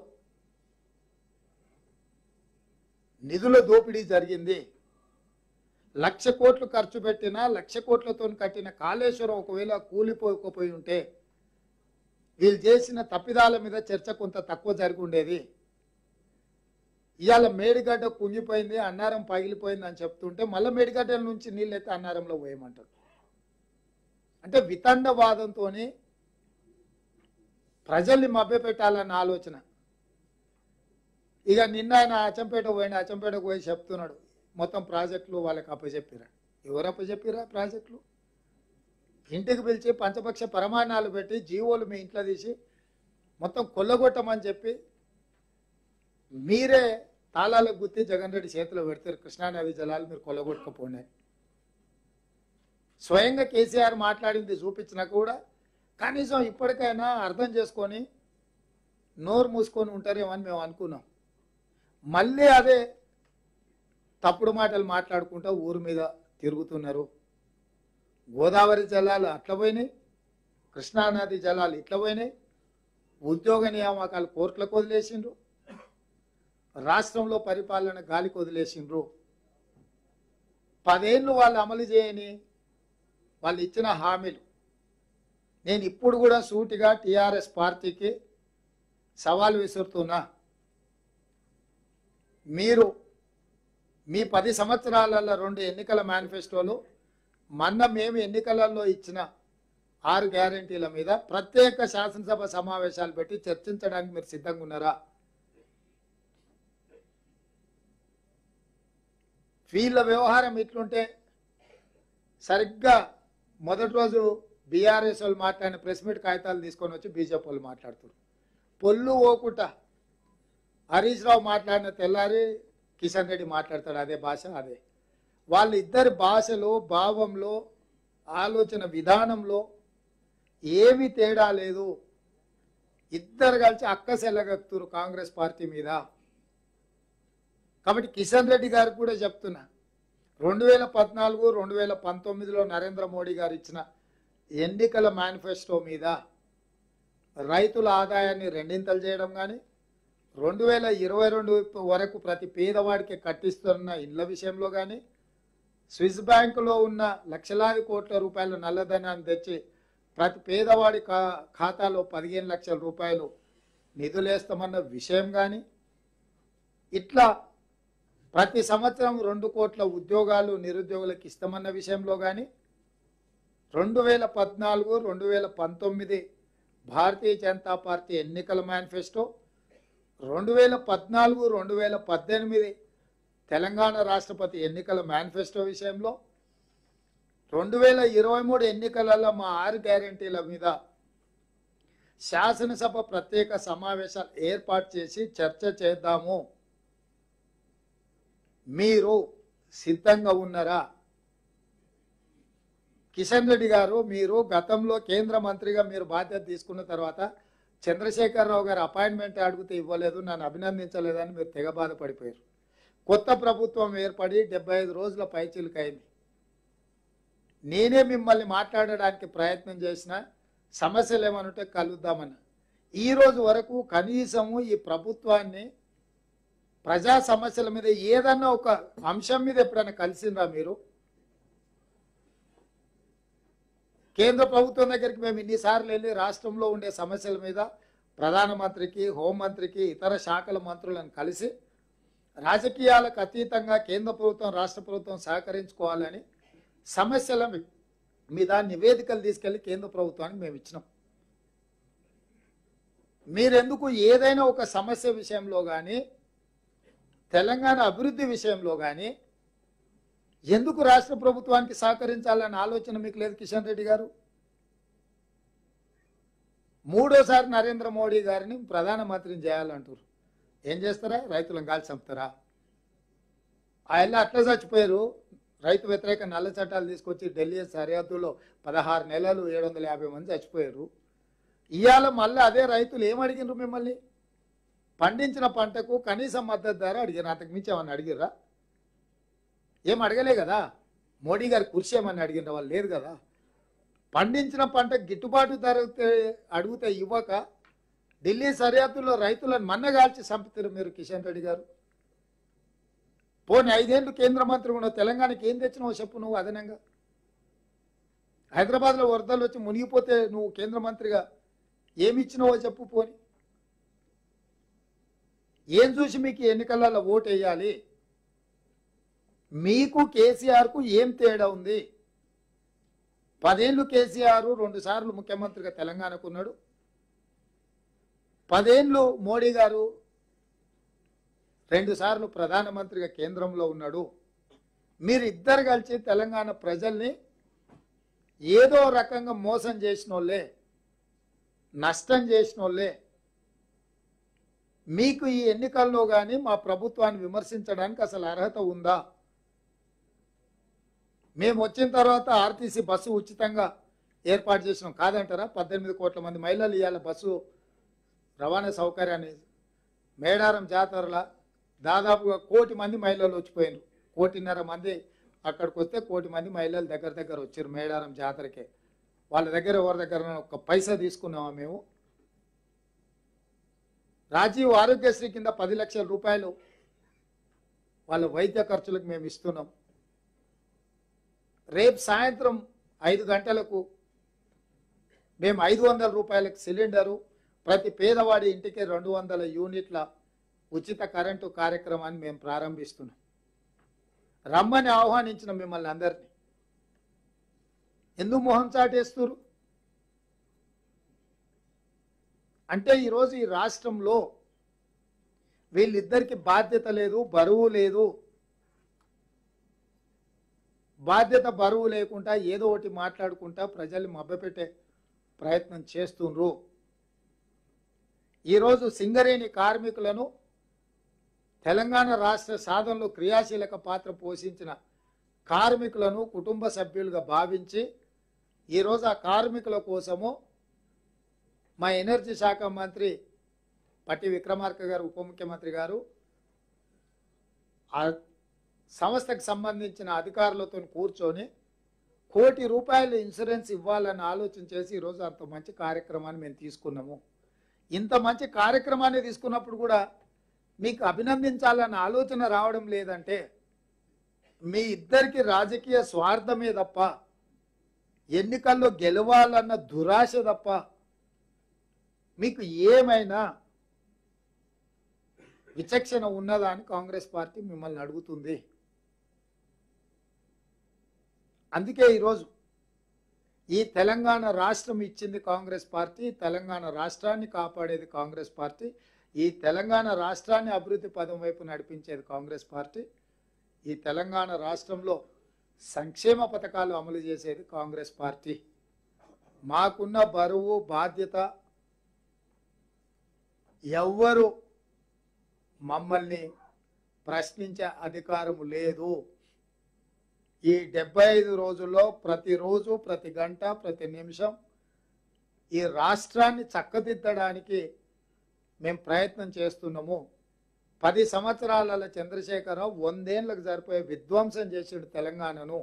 నిధుల దోపిడీ జరిగింది. 1,00,000 కోట్లు ఖర్చు పెట్టినా 1,00,000 కోట్లతో కట్టిన కాళేశ్వరం ఒకవేళ కూలిపోకపోయి ఉంటే వీళ్ళు చేసిన తప్పిదాల మీద చర్చ కొంత తక్కువ జరిగి ఉండేది. ఇవాళ మేడిగడ్డ కుంగిపోయింది, అన్నారం పగిలిపోయింది అని చెప్తుంటే మళ్ళీ మేడిగడ్డల నుంచి నీళ్ళు అయితే అన్నారంలో పోయమంటారు. అంటే వితండవాదంతో ప్రజల్ని మభ్యపెట్టాలన్న ఆలోచన. ఇక నిన్న ఆయన అచ్చంపేటకు పోయి చెప్తున్నాడు మొత్తం ప్రాజెక్టులు వాళ్ళకి అప్పచెప్పిరా. ఎవరు అప్పచెప్పిరా ప్రాజెక్టులు? ఇంటికి పిలిచి పంచపక్ష ప్రమాణాలు పెట్టి జీవోలు మీ ఇంట్లో తీసి మొత్తం కొల్లగొట్టమని చెప్పి మీరే తాళాలకు గుర్తి జగన్ రెడ్డి చేతిలో పెడతారు. కృష్ణానది జలాలు మీరు కొల్లగొట్టకపోయినాయి. స్వయంగా కేసీఆర్ మాట్లాడింది చూపించినా కూడా కనీసం ఇప్పటికైనా అర్థం చేసుకొని నోరు మూసుకొని ఉంటారేమో అని మేము అనుకున్నాం. మళ్ళీ అదే తప్పుడు మాటలు మాట్లాడుకుంటూ ఊరు మీద తిరుగుతున్నారు. గోదావరి జలాలు అట్లా పోయినాయి, కృష్ణానది జలాలు ఇట్లా పోయినాయి, ఉద్యోగ నియామకాలు కోర్టులకు వదిలేసిండ్రు, రాష్ట్రంలో పరిపాలన గాలికి వదిలేసిండ్రు. 10 ఏళ్ళు వాళ్ళు అమలు చేయని వాళ్ళు ఇచ్చిన హామీలు. నేను ఇప్పుడు కూడా సూటిగా టీఆర్ఎస్ పార్టీకి సవాల్ విసురుతున్నా. మీరు మీ 10 సంవత్సరాలలో 2 ఎన్నికల మేనిఫెస్టోలు, మొన్న మేము ఎన్నికలలో ఇచ్చిన 6 గ్యారెంటీల మీద ప్రత్యేక శాసనసభ సమావేశాలు పెట్టి చర్చించడానికి మీరు సిద్ధంగా ఉన్నారా? వీళ్ళ వ్యవహారం ఇట్లుంటే సరిగ్గా మొదటి రోజు బీఆర్ఎస్ వాళ్ళు మాట్లాడిన ప్రెస్ మీట్ కాగితాలు తీసుకొని వచ్చి బీజేపీ వాళ్ళు మాట్లాడుతారు. పొల్లు ఓకుట హరీష్ రావు మాట్లాడిన తెల్లారి కిషన్ రెడ్డి మాట్లాడతాడు అదే భాష. అదే వాళ్ళిద్దరి భాషలో, భావంలో, ఆలోచన విధానంలో ఏమీ తేడా లేదు. ఇద్దరు కలిసి అక్కసెల్లగక్తురు కాంగ్రెస్ పార్టీ మీద. కాబట్టి కిషన్ రెడ్డి గారికి కూడా చెప్తున్నా, 2014, 2019లో నరేంద్ర మోడీ గారు ఇచ్చిన ఎన్నికల మేనిఫెస్టో మీద రైతుల ఆదాయాన్ని 2 చేయడం కానీ, 2022 వరకు ప్రతి పేదవాడికి కట్టిస్తున్న ఇళ్ల విషయంలో కానీ, స్విస్ బ్యాంకులో ఉన్న లక్షలాది కోట్ల రూపాయల నల్లధనాన్ని తెచ్చి ప్రతి పేదవాడి ఖాతాలో 15 లక్షల రూపాయలు నిధులేస్తామన్న విషయం కానీ, ఇట్లా ప్రతి సంవత్సరం 2 కోట్ల ఉద్యోగాలు నిరుద్యోగులకు ఇస్తామన్న విషయంలో కానీ, 2014, 2019 భారతీయ జనతా పార్టీ ఎన్నికల మేనిఫెస్టో, 2014, 2018 తెలంగాణ రాష్ట్రపతి ఎన్నికల మేనిఫెస్టో విషయంలో, 2023 ఎన్నికలలో మా 6 గ్యారెంటీల మీద శాసనసభ ప్రత్యేక సమావేశాలు ఏర్పాటు చేసి చర్చ చేద్దాము. మీరు సిద్ధంగా ఉన్నారా? కిషన్ రెడ్డి గారు, మీరు గతంలో కేంద్ర మంత్రిగా మీరు బాధ్యత తీసుకున్న తర్వాత చంద్రశేఖరరావు గారు అపాయింట్మెంట్ అడిగితే ఇవ్వలేదు, నన్ను అభినందించలేదని మీరు తెగ బాధపడిపోయారు. కొత్త ప్రభుత్వం ఏర్పడి 75 రోజుల పైచిలుకైంది. నేనే మిమ్మల్ని మాట్లాడడానికి ప్రయత్నం చేసిన, సమస్యలు ఏమనుంటే కలుద్దామని. ఈరోజు వరకు కనీసము ఈ ప్రభుత్వాన్ని ప్రజా సమస్యల మీద ఏదన్నా ఒక అంశం మీద ఎప్పుడైనా కలిసిందా మీరు? కేంద్ర ప్రభుత్వం దగ్గరికి మేము ఇన్నిసార్లు వెళ్ళి రాష్ట్రంలో ఉండే సమస్యల మీద ప్రధానమంత్రికి, హోంమంత్రికి, ఇతర శాఖల మంత్రులను కలిసి రాజకీయాలకు అతీతంగా కేంద్ర ప్రభుత్వం, రాష్ట్ర ప్రభుత్వం సహకరించుకోవాలని సమస్యల మీద నివేదికలు తీసుకెళ్లి కేంద్ర ప్రభుత్వానికి మేము ఇచ్చినాం. మీరెందుకు ఏదైనా ఒక సమస్య విషయంలో కానీ, తెలంగాణ అభివృద్ధి విషయంలో కానీ ఎందుకు రాష్ట్ర ప్రభుత్వానికి సహకరించాలన్న ఆలోచన మీకు లేదు కిషన్ రెడ్డి గారు? 3వ సారి నరేంద్ర మోడీ గారిని ప్రధానమంత్రిని చేయాలంటారు. ఏం చేస్తారా? రైతులను గాలి చంపుతారా? ఆయన అట్లా చచ్చిపోయారు. రైతు వ్యతిరేక నల్ల చట్టాలు తీసుకొచ్చి ఢిల్లీ సరిహద్దులో 16 నెలలు 750 మంది చచ్చిపోయారు. ఇవాళ మళ్ళీ అదే రైతులు ఏమడిగినారు మిమ్మల్ని? పండించిన పంటకు కనీస మద్దతు ధర అడిగారు. అంతకు మించి ఏమన్నా అడిగిర్రా? ఏం అడగలే కదా. మోడీ గారి కుర్చీ ఏమన్నా అడిగిన వాళ్ళు లేదు కదా. పండించిన పంట గిట్టుబాటు ధర అడిగితే ఇవ్వక ఢిల్లీ సరిహద్దులో రైతులను మన్నగాల్చి చంపుతారు మీరు కిషన్ రెడ్డి గారు. పోనీ 5 ఏళ్ళు కేంద్ర మంత్రి ఉన్న తెలంగాణకి ఏం తెచ్చినావో చెప్పు నువ్వు. అదనంగా హైదరాబాద్లో వరదలు వచ్చి మునిగిపోతే నువ్వు కేంద్ర మంత్రిగా ఏమి ఇచ్చినావో చెప్పు. పోని ఏం చూసి మీకు ఎన్నికలలో ఓటు వేయాలి? మీకు కేసీఆర్కు ఏం తేడా ఉంది? 10 ఏళ్ళు కేసీఆర్ 2 సార్లు ముఖ్యమంత్రిగా తెలంగాణకు ఉన్నాడు. 10 ఏళ్ళు మోడీ గారు 2 సార్లు ప్రధానమంత్రిగా కేంద్రంలో ఉన్నాడు. మీరు ఇద్దరు కలిసి తెలంగాణ ప్రజల్ని ఏదో రకంగా మోసం చేసిన వాళ్ళే, నష్టం చేసిన వాళ్ళే. మీకు ఈ ఎన్నికల్లో కానీ మా ప్రభుత్వాన్ని విమర్శించడానికి అసలు అర్హత ఉందా? మేము వచ్చిన తర్వాత ఆర్టీసీ బస్సు ఉచితంగా ఏర్పాటు చేసినాం కాదంటారా? 18 కోట్ల మంది మహిళలు ఇవాళ బస్సు రవాణా సౌకర్యాన్ని మేడారం జాతరల దాదాపుగా 1 కోటి మంది మహిళలు వచ్చిపోయారు. 1.5 కోటి మంది అక్కడికి వస్తే 1 కోటి మంది మహిళలు దగ్గర వచ్చారు మేడారం జాతరకే. వాళ్ళ దగ్గర ఎవరి దగ్గర ఒక పైసా తీసుకున్నామా మేము? రాజీవ్ ఆరోగ్యశ్రీ కింద 10 లక్షల రూపాయలు వాళ్ళ వైద్య ఖర్చులకు మేము ఇస్తున్నాం. రేపు సాయంత్రం 5 గంటలకు మేము 500 రూపాయలకు సిలిండరు, ప్రతి పేదవాడి ఇంటికి 200 యూనిట్ల ఉచిత కరెంటు కార్యక్రమాన్ని మేము ప్రారంభిస్తున్నాం. రమ్మని ఆహ్వానించిన మిమ్మల్ని అందరినీ ఎందుకు మొహం చాటేస్తున్నారు? అంటే ఈరోజు ఈ రాష్ట్రంలో వీళ్ళిద్దరికి బాధ్యత లేదు, బరువు లేదు. బాధ్యత బరువు లేకుండా ఏదో ఒకటి మాట్లాడుకుంటా ప్రజల్ని మభ్యపెట్టే ప్రయత్నం చేస్తుండ్రు. ఈరోజు సింగరేణి కార్మికులను తెలంగాణ రాష్ట్ర సాధనలో క్రియాశీలక పాత్ర పోషించిన కార్మికులను కుటుంబ సభ్యులుగా భావించి ఈరోజు ఆ కార్మికుల కోసము మా ఎనర్జీ శాఖ మంత్రి పట్టి విక్రమార్క గారు, ఉప ముఖ్యమంత్రి గారు ఆ సంస్థకు సంబంధించిన అధికారులతో కూర్చొని 1 కోటి రూపాయలు ఇన్సూరెన్స్ ఇవ్వాలని ఆలోచన చేసి ఈరోజు అంత మంచి కార్యక్రమాన్ని మేము తీసుకున్నాము. ఇంత మంచి కార్యక్రమాన్ని తీసుకున్నప్పుడు కూడా మీకు అభినందించాలన్న ఆలోచన రావడం లేదంటే మీ ఇద్దరికి రాజకీయ స్వార్థమే తప్ప, ఎన్నికల్లో గెలవాలన్న దురాశ తప్ప మీకు ఏమైనా విచక్షణ ఉన్నదా అని కాంగ్రెస్ పార్టీ మిమ్మల్ని అడుగుతుంది. అందుకే ఈరోజు ఈ తెలంగాణ రాష్ట్రం ఇచ్చింది కాంగ్రెస్ పార్టీ, తెలంగాణ రాష్ట్రాన్ని కాపాడేది కాంగ్రెస్ పార్టీ, ఈ తెలంగాణ రాష్ట్రాన్ని అభివృద్ధి పదం వైపు నడిపించేది కాంగ్రెస్ పార్టీ, ఈ తెలంగాణ రాష్ట్రంలో సంక్షేమ పథకాలు అమలు చేసేది కాంగ్రెస్ పార్టీ. మాకున్న బరువు బాధ్యత ఎవ్వరు మమ్మల్ని ప్రశ్నించే అధికారం లేదు. ఈ 75 రోజుల్లో ప్రతిరోజు, ప్రతి గంట, ప్రతి నిమిషం ఈ రాష్ట్రాన్ని చక్కదిద్దడానికి మేము ప్రయత్నం చేస్తున్నాము. 10 సంవత్సరాల చంద్రశేఖరరావు 100 ఏళ్ళకు సరిపోయే విధ్వంసం చేసాడు తెలంగాణను.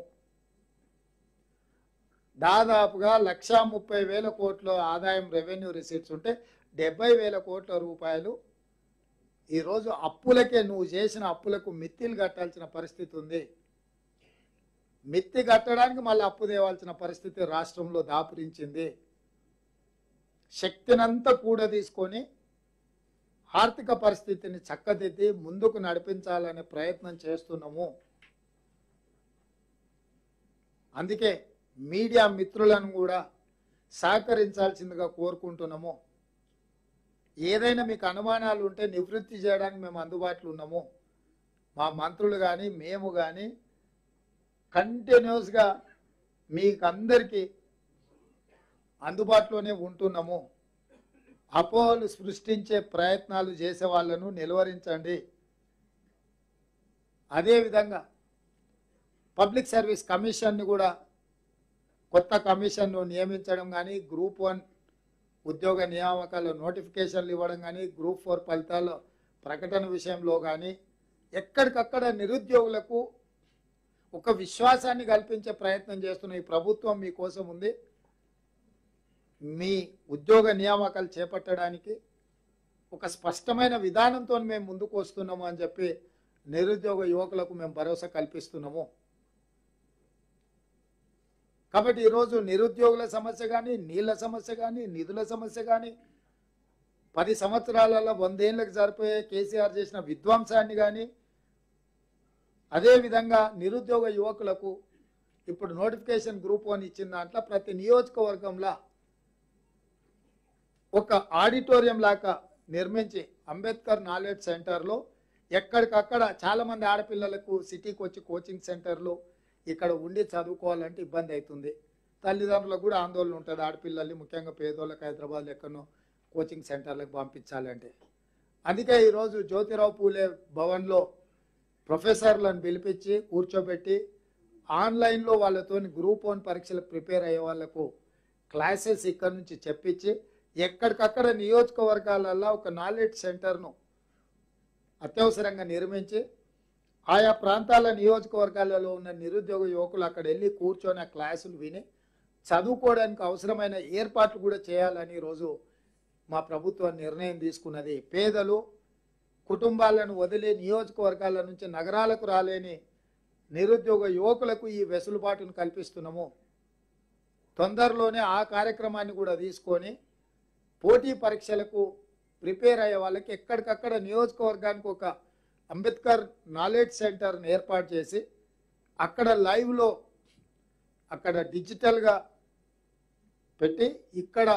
దాదాపుగా 1,30,000 కోట్ల ఆదాయం రెవెన్యూ రిసీట్స్ ఉంటే 70,000 కోట్ల రూపాయలు ఈరోజు అప్పులకే, నువ్వు చేసిన అప్పులకు మిత్తిలు కట్టాల్సిన పరిస్థితి ఉంది. మిత్తి కట్టడానికి మళ్ళీ అప్పు తేవాల్సిన పరిస్థితి రాష్ట్రంలో దాపురించింది. శక్తినంతా కూడా తీసుకొని ఆర్థిక పరిస్థితిని చక్కదిద్ది ముందుకు నడిపించాలనే ప్రయత్నం చేస్తున్నాము. అందుకే మీడియా మిత్రులను కూడా సహకరించాల్సిందిగా కోరుకుంటున్నాము. ఏదైనా మీకు అనుమానాలు ఉంటే నివృత్తి చేయడానికి మేము అందుబాటులో ఉన్నాము. మా మంత్రులు కానీ మేము కానీ కంటిన్యూస్గా మీకు అందరికీ అందుబాటులోనే ఉంటున్నాము. అపోహలు సృష్టించే ప్రయత్నాలు చేసే వాళ్ళను నిలువరించండి. అదేవిధంగా పబ్లిక్ సర్వీస్ కమిషన్ని కూడా కొత్త కమిషన్ను నియమించడం కానీ, గ్రూప్ 1 ఉద్యోగ నియామకాల నోటిఫికేషన్లు ఇవ్వడం కానీ, గ్రూప్ 4 ఫలితాల ప్రకటన విషయంలో కానీ ఎక్కడికక్కడ నిరుద్యోగులకు ఒక విశ్వాసాన్ని కల్పించే ప్రయత్నం చేస్తున్న ఈ ప్రభుత్వం మీకోసం ఉంది. మీ ఉద్యోగ నియామకాలు చేపట్టడానికి ఒక స్పష్టమైన విధానంతో మేము ముందుకు వస్తున్నాము అని చెప్పి నిరుద్యోగ యువకులకు మేము భరోసా కల్పిస్తున్నాము. కాబట్టి ఈరోజు నిరుద్యోగుల సమస్య కానీ, నీళ్ళ సమస్య కానీ, నిధుల సమస్య కానీ, 10 సంవత్సరాలలో 100 ఏళ్ళకి సరిపోయే కేసీఆర్ చేసిన విధ్వంసాన్ని కానీ, అదేవిధంగా నిరుద్యోగ యువకులకు ఇప్పుడు నోటిఫికేషన్ గ్రూప్ 1 ఇచ్చిన దాంట్లో ప్రతి నియోజకవర్గంలో ఒక ఆడిటోరియం లాగా నిర్మించి అంబేద్కర్ నాలెడ్జ్ సెంటర్లో ఎక్కడికక్కడ చాలామంది ఆడపిల్లలకు సిటీకి వచ్చి కోచింగ్ సెంటర్లు ఇక్కడ ఉండి చదువుకోవాలంటే ఇబ్బంది అవుతుంది. తల్లిదండ్రులకు కూడా ఆందోళన ఉంటుంది. ఆడపిల్లల్ని ముఖ్యంగా పేదోళ్ళకి హైదరాబాద్ ఎక్కడో కోచింగ్ సెంటర్లకు పంపించాలంటే. అందుకే ఈరోజు జ్యోతిరావు పూలే భవన్లో ప్రొఫెసర్లను పిలిపించి కూర్చోబెట్టి ఆన్లైన్లో వాళ్ళతో గ్రూప్ 1 పరీక్షలకు ప్రిపేర్ అయ్యే వాళ్లకు క్లాసెస్ ఇక్కడ నుంచి చెప్పించి ఎక్కడికక్కడ నియోజకవర్గాలలో ఒక నాలెడ్జ్ సెంటర్ను అత్యవసరంగా నిర్మించి ఆయా ప్రాంతాల నియోజకవర్గాలలో ఉన్న నిరుద్యోగ యువకులు అక్కడ వెళ్ళి కూర్చొని ఆ క్లాసులు విని చదువుకోవడానికి అవసరమైన ఏర్పాట్లు కూడా చేయాలని ఈరోజు మా ప్రభుత్వం నిర్ణయం తీసుకున్నది. పేదలు కుటుంబాలను వదిలే నియోజకవర్గాల నుంచి నగరాలకు రాలేని నిరుద్యోగ యువకులకు ఈ వెసులుబాటును కల్పిస్తున్నాము. తొందరలోనే ఆ కార్యక్రమాన్ని కూడా తీసుకొని పోటీ పరీక్షలకు ప్రిపేర్ అయ్యే వాళ్ళకి ఎక్కడికక్కడ నియోజకవర్గానికి ఒక అంబేద్కర్ నాలెడ్జ్ సెంటర్ని ఏర్పాటు చేసి అక్కడ లైవ్లో అక్కడ డిజిటల్గా పెట్టి ఇక్కడ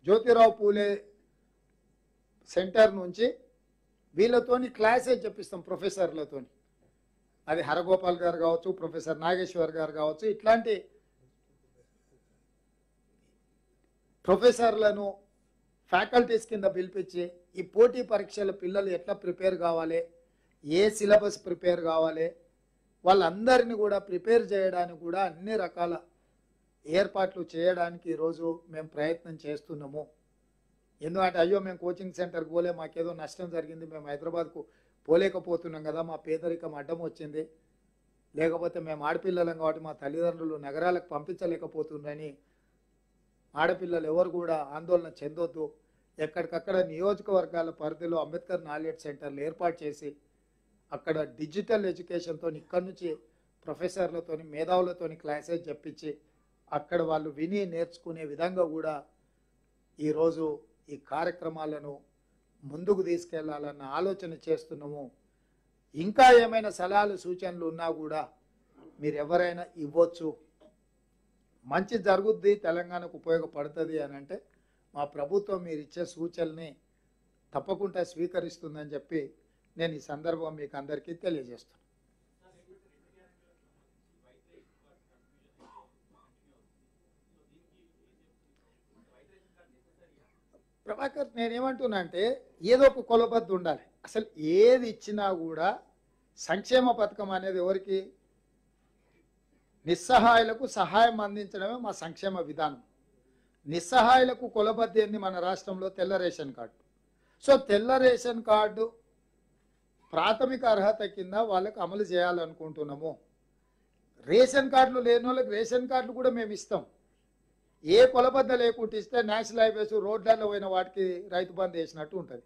జ్యోతిరావు పూలే సెంటర్ నుంచి వీళ్ళతోని క్లాసెస్ చెప్పిస్తాం ప్రొఫెసర్లతోని. అది హరగోపాల్ గారు కావచ్చు, ప్రొఫెసర్ నాగేశ్వర్ గారు కావచ్చు, ఇట్లాంటి ప్రొఫెసర్లను ఫ్యాకల్టీస్ కింద పిలిపించి ఈ పోటీ పరీక్షల పిల్లలు ఎట్లా ప్రిపేర్ కావాలి, ఏ సిలబస్ ప్రిపేర్ కావాలి, వాళ్ళందరినీ కూడా ప్రిపేర్ చేయడానికి కూడా అన్ని రకాల ఏర్పాట్లు చేయడానికి ఈరోజు మేము ప్రయత్నం చేస్తున్నాము. ఎందుకంటే అయ్యో మేము కోచింగ్ సెంటర్కి పోలే, మాకేదో నష్టం జరిగింది, మేము హైదరాబాద్కు పోలేకపోతున్నాం కదా, మా పేదరికం అడ్డం వచ్చింది, లేకపోతే మేము ఆడపిల్లలం కాబట్టి మా తల్లిదండ్రులు నగరాలకు పంపించలేకపోతుందని ఆడపిల్లలు ఎవరు కూడా ఆందోళన చెందొద్దు. ఎక్కడికక్కడ నియోజకవర్గాల పరిధిలో అంబేద్కర్ నాలెడ్జ్ సెంటర్లు ఏర్పాటు చేసి అక్కడ డిజిటల్ ఎడ్యుకేషన్తో ఇక్కడి నుంచి ప్రొఫెసర్లతో మేధావులతో క్లాసెస్ చెప్పించి అక్కడ వాళ్ళు విని నేర్చుకునే విధంగా కూడా ఈరోజు ఈ కార్యక్రమాలను ముందుకు తీసుకెళ్లాలన్న ఆలోచన చేస్తున్నాము. ఇంకా ఏమైనా సలహాలు సూచనలు ఉన్నా కూడా మీరు ఎవరైనా ఇవ్వచ్చు. మంచి జరుగుద్ది, తెలంగాణకు ఉపయోగపడుతుంది అని అంటే మా ప్రభుత్వం మీరు ఇచ్చే సూచనల్ని తప్పకుండా స్వీకరిస్తుందని చెప్పి నేను ఈ సందర్భం మీకు అందరికీ తెలియజేస్తాను. ప్రభాకర్, నేనేమంటున్నా అంటే ఏదో ఒక కొలబద్దు ఉండాలి. అసలు ఏది ఇచ్చినా కూడా సంక్షేమ పథకం అనేది ఎవరికి, నిస్సహాయులకు సహాయం అందించడమే మా సంక్షేమ విధానం. నిస్సహాయులకు కొలబద్ది ఏంది మన రాష్ట్రంలో? తెల్ల రేషన్ కార్డు. సో తెల్ల రేషన్ కార్డు ప్రాథమిక అర్హత కింద వాళ్ళకు అమలు చేయాలనుకుంటున్నాము. రేషన్ కార్డులు లేని వాళ్ళకి రేషన్ కార్డులు కూడా మేము ఇస్తాం. ఏ కొలబద్ద లేకుండా ఇస్తే నేషనల్ హైవేస్ రోడ్లలో పోయిన వాటికి రైతు బంధు వేసినట్టు ఉంటుంది.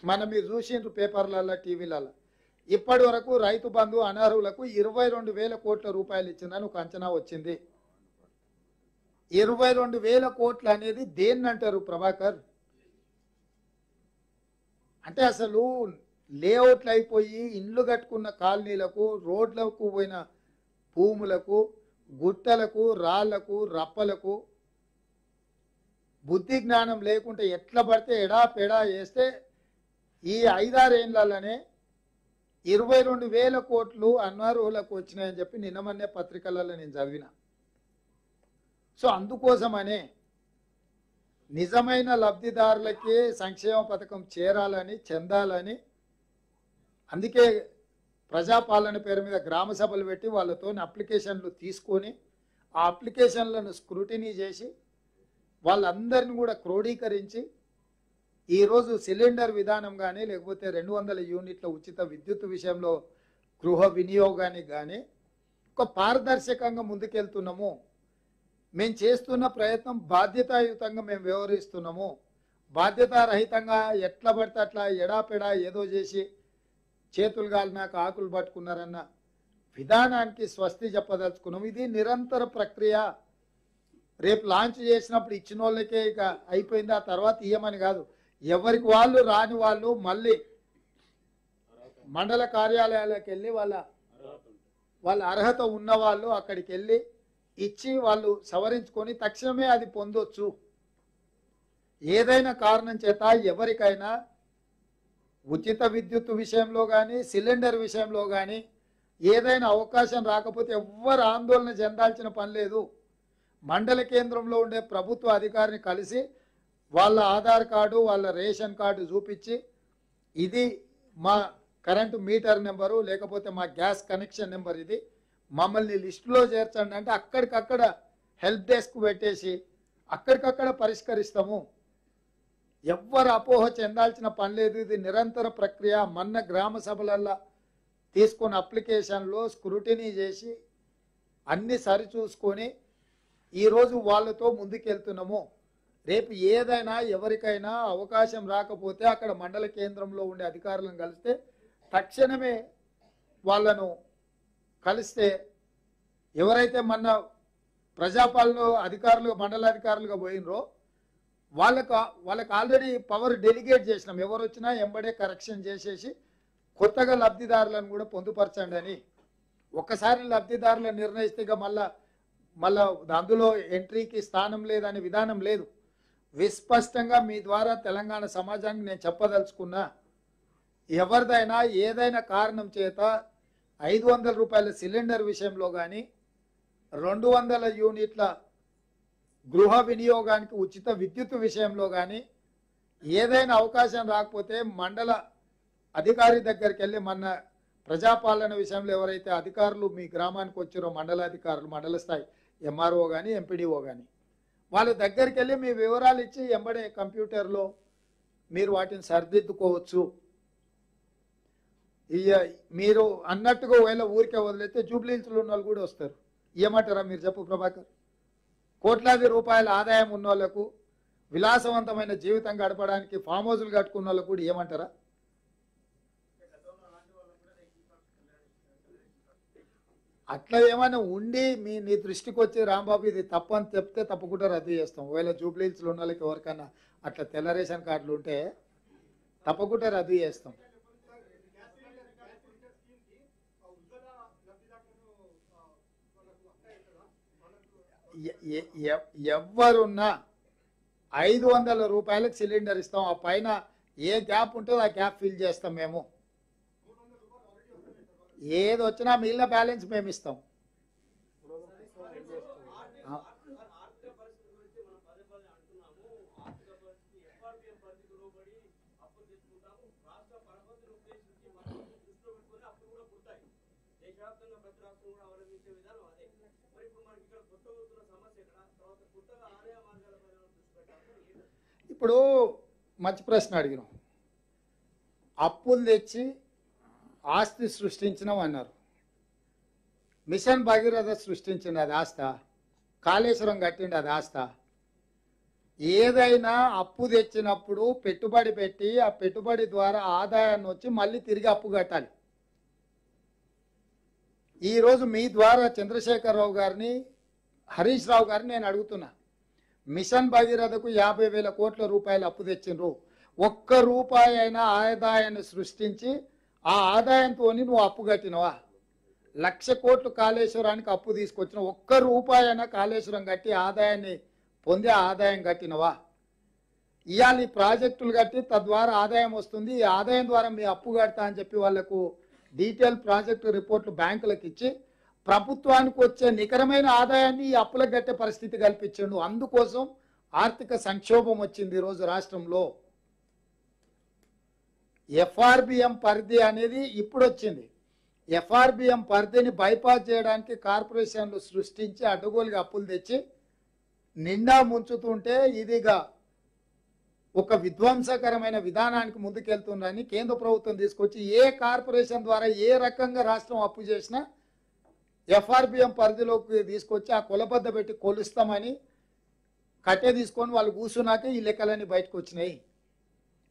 మనం మీరు చూసిండ్రు పేపర్లలో, టీవీలలో. ఇప్పటి వరకు రైతు బంధు అనర్హులకు 22,000 కోట్ల రూపాయలు ఇచ్చిందని ఒక అంచనా వచ్చింది. 22,000 కోట్లు అనేది దేన్ని అంటారు ప్రభాకర్? అంటే అసలు లేఅవుట్లు అయిపోయి ఇండ్లు కట్టుకున్న కాలనీలకు, రోడ్లకు పోయిన భూములకు, గుట్టలకు, రాళ్లకు, రప్పలకు బుద్ధి జ్ఞానం లేకుంటే ఎట్లా పడితే ఎడా పెడా వేస్తే ఈ 5-6 ఏళ్లలోనే 22,000 కోట్లు అనర్హులకు వచ్చినాయని చెప్పి నిన్నమన్నే పత్రికలలో నేను చదివిన. సో అందుకోసమనే నిజమైన లబ్ధిదారులకే సంక్షేమ పథకం చేరాలని, చెందాలని, అందుకే ప్రజాపాలన పేరు మీద గ్రామ సభలు పెట్టి వాళ్ళతో అప్లికేషన్లు తీసుకొని ఆ అప్లికేషన్లను స్క్రూటినీ చేసి వాళ్ళందరిని కూడా క్రోడీకరించి ఈరోజు సిలిండర్ విధానం కానీ లేకపోతే 200 యూనిట్ల ఉచిత విద్యుత్ విషయంలో గృహ వినియోగానికి కానీ ఒక పారదర్శకంగా ముందుకెళ్తున్నాము. మేము చేస్తున్న ప్రయత్నం బాధ్యతాయుతంగా మేము వ్యవహరిస్తున్నాము. బాధ్యతారహితంగా ఎట్లా పడితే అట్లా ఎడాపెడా ఏదో చేసి చేతులు గాలినాక ఆకులు పట్టుకున్నారన్న విధానానికి స్వస్తి చెప్పదలుచుకున్నాం. ఇది నిరంతర ప్రక్రియ. రేపు లాంచ్ చేసినప్పుడు ఇచ్చిన వాళ్ళకే ఇక అయిపోయింది, ఆ తర్వాత ఇయ్యమని కాదు. ఎవరికి వాళ్ళు రాని వాళ్ళు మళ్ళీ మండల కార్యాలయాలకు వెళ్ళి వాళ్ళ అర్హత ఉన్న వాళ్ళు అక్కడికి వెళ్ళి ఇచ్చి వాళ్ళు సవరించుకొని తక్షణమే అది పొందొచ్చు. ఏదైనా కారణం చేత ఎవరికైనా ఉచిత విద్యుత్ విషయంలో కానీ సిలిండర్ విషయంలో కానీ ఏదైనా అవకాశం రాకపోతే ఎవ్వరు ఆందోళన చెందాల్సిన పని లేదు. మండల కేంద్రంలో ఉండే ప్రభుత్వ అధికారిని కలిసి వాళ్ళ ఆధార్ కార్డు వాళ్ళ రేషన్ కార్డు చూపించి ఇది మా కరెంటు మీటర్ నెంబరు లేకపోతే మా గ్యాస్ కనెక్షన్ నెంబర్, ఇది మమ్మల్ని లిస్టులో చేర్చండి అంటే అక్కడికక్కడ హెల్ప్ డెస్క్ పెట్టేసి అక్కడికక్కడ పరిష్కరిస్తాము. ఎవ్వరు అపోహ చెందాల్సిన పని లేదు. ఇది నిరంతర ప్రక్రియ. మొన్న గ్రామ సభలల్లో తీసుకున్న అప్లికేషన్లో స్క్రూటినీ చేసి అన్ని సరిచూసుకొని ఈరోజు వాళ్ళతో ముందుకెళ్తున్నాము. రేపు ఏదైనా ఎవరికైనా అవకాశం రాకపోతే అక్కడ మండల కేంద్రంలో ఉండే అధికారులను కలిస్తే తక్షణమే వాళ్ళను కలిస్తే ఎవరైతే మొన్న ప్రజాపాలన అధికారులు మండలాధికారులుగా పోయినరో వాళ్ళకి ఆల్రెడీ పవర్ డెలిగేట్ చేసినాం. ఎవరు వచ్చినా ఎంబడే కరెక్షన్ చేసేసి కొత్తగా లబ్ధిదారులను కూడా పొందుపరచండి అని. ఒక్కసారి లబ్ధిదారులను నిర్ణయిస్తే ఇక మళ్ళా అందులో ఎంట్రీకి స్థానం లేదనే విధానం లేదు. విస్పష్టంగా మీ ద్వారా తెలంగాణ సమాజానికి నేను చెప్పదలుచుకున్నా, ఎవరిదైనా ఏదైనా కారణం చేత 500 రూపాయల సిలిండర్ విషయంలో కానీ 200 యూనిట్ల గృహ వినియోగానికి ఉచిత విద్యుత్ విషయంలో కానీ ఏదైనా అవకాశం రాకపోతే మండల అధికారి దగ్గరికి వెళ్ళి మన ప్రజాపాలన విషయంలో ఎవరైతే అధికారులు మీ గ్రామానికి వచ్చారో మండలాధికారులు, మండల స్థాయి ఎంఆర్ఓ కానీ ఎంపీడీఓ కానీ వాళ్ళ దగ్గరికి వెళ్ళి మీ వివరాలు ఇచ్చి ఎంబడే కంప్యూటర్లో మీరు వాటిని సరిదిద్దుకోవచ్చు. మీరు అన్నట్టుగా ఒకవేళ ఊరికే వదిలేస్తే జూబ్లీహిల్స్లో ఉన్న వాళ్ళు కూడా వస్తారు. ఏమంటారా మీరు చెప్పు ప్రభాకర్? కోట్లాది రూపాయల ఆదాయం ఉన్న వాళ్ళకు విలాసవంతమైన జీవితం గడపడానికి ఫామ్ హౌజులు కట్టుకున్న వాళ్ళకు కూడా ఏమంటారా? అట్లా ఏమైనా ఉండి నీ దృష్టికి వచ్చి రాంబాబు ఇది తప్పు అని చెప్తే తప్పకుండా రద్దు చేస్తాం. ఒకవేళ జూబ్లీహిల్స్లో ఉన్న వాళ్ళకి ఎవరికైనా అట్లా తెల్ల రేషన్ కార్డులు ఉంటే తప్పకుండా రద్దు చేస్తాం. ఎవరున్నా 500 రూపాయలకు సిలిండర్ ఇస్తాం. ఆ పైన ఏ గ్యాప్ ఉంటుందో ఆ గ్యాప్ ఫిల్ చేస్తాం. మేము ఏది వచ్చినా మిగిలిన బ్యాలెన్స్ మేము ఇస్తాం. ఇప్పుడు మంచి ప్రశ్న అడిగినాం. అప్పులు తెచ్చి ఆస్తి సృష్టించినాం అన్నారు. మిషన్ భగీరథ సృష్టించింది అది ఆస్త, కాళేశ్వరం కట్టిండి అది ఆస్త. ఏదైనా అప్పు తెచ్చినప్పుడు పెట్టుబడి పెట్టి ఆ పెట్టుబడి ద్వారా ఆదాయాన్ని వచ్చి మళ్ళీ తిరిగి అప్పు కట్టాలి. ఈరోజు మీ ద్వారా చంద్రశేఖరరావు గారిని, హరీష్ రావు గారిని నేను అడుగుతున్నా, మిషన్ భగీరథకు 50,000 కోట్ల రూపాయలు అప్పు తెచ్చిండ్రు. ఒక్క రూపాయి అయినా ఆదాయాన్ని సృష్టించి ఆ ఆదాయంతో నువ్వు అప్పు కట్టినవా? 1,00,000 కోట్లు కాళేశ్వరానికి అప్పు తీసుకొచ్చిన ఒక్క రూపాయి అయినా కాళేశ్వరం కట్టి ఆదాయాన్ని పొందే ఆదాయం కట్టినవా? ఇవాళ ఈ ప్రాజెక్టులు కట్టి తద్వారా ఆదాయం వస్తుంది, ఈ ఆదాయం ద్వారా మీ అప్పు కడతా అని చెప్పి వాళ్లకు డీటెయిల్ ప్రాజెక్టు రిపోర్ట్లు బ్యాంకులకు ఇచ్చి ప్రభుత్వానికి వచ్చే నికరమైన ఆదాయాన్ని ఈ అప్పులకు కట్టే పరిస్థితి కల్పించిండు. అందుకోసం ఆర్థిక సంక్షోభం వచ్చింది ఈరోజు రాష్ట్రంలో. ఎఫ్ఆర్బిఎం పరిధి అనేది ఇప్పుడు వచ్చింది. ఎఫ్ఆర్బిఎం పరిధిని బైపాస్ చేయడానికి కార్పొరేషన్లు సృష్టించి అడ్డగోలుగా అప్పులు తెచ్చి నిండా ముంచుతుంటే ఇదిగా ఒక విధ్వంసకరమైన విధానానికి ముందుకెళ్తుందని కేంద్ర ప్రభుత్వం తీసుకొచ్చి ఏ కార్పొరేషన్ ద్వారా ఏ రకంగా రాష్ట్రం అప్పు చేసినా ఎఫ్ఆర్బిఎం పరిధిలోకి తీసుకొచ్చి ఆ కొలబద్ద పెట్టి కొలుస్తామని కట్టే తీసుకొని వాళ్ళు కూర్చున్నాక ఈ లెక్కలన్నీ బయటకు వచ్చినాయి.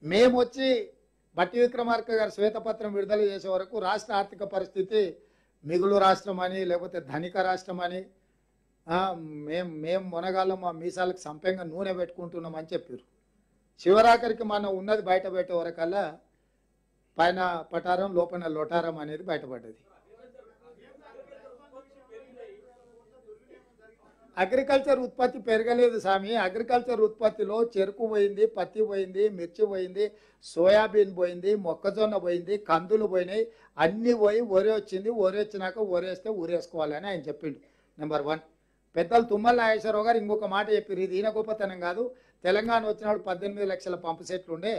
మేము వచ్చి బట్టి విక్రమార్క గారు శ్వేతపత్రం విడుదల చేసే వరకు రాష్ట్ర ఆర్థిక పరిస్థితి మిగులు రాష్ట్రం అని లేకపోతే ధనిక రాష్ట్రం అని మేము మొనగాళ్ళం మా మీసాలకు సంపంగా నూనె పెట్టుకుంటున్నామని చెప్పారు. చివరాఖరికి మనం ఉన్నది బయట పెట్టే వరకల్లా పైన పటారం లోపల లొటారం అనేది బయటపడ్డది. అగ్రికల్చర్ ఉత్పత్తి పెరగలేదు స్వామి. అగ్రికల్చర్ ఉత్పత్తిలో చెరుకు పోయింది, పత్తి పోయింది, మిర్చి పోయింది, సోయాబీన్ పోయింది, మొక్కజొన్న పోయింది, కందులు పోయినాయి, అన్నీ పోయి వరి వచ్చింది. వరి వచ్చినాక వరేస్తే ఊరేసుకోవాలని ఆయన చెప్పిండు. నెంబర్ 1. పెద్దలు తుమ్మల నాగేశ్వరరావు గారు ఇంకొక మాట చెప్పారు. ఇది ఈయన గొప్పతనం కాదు. తెలంగాణ వచ్చినప్పుడు 18 లక్షల పంపు సెట్లు ఉండే.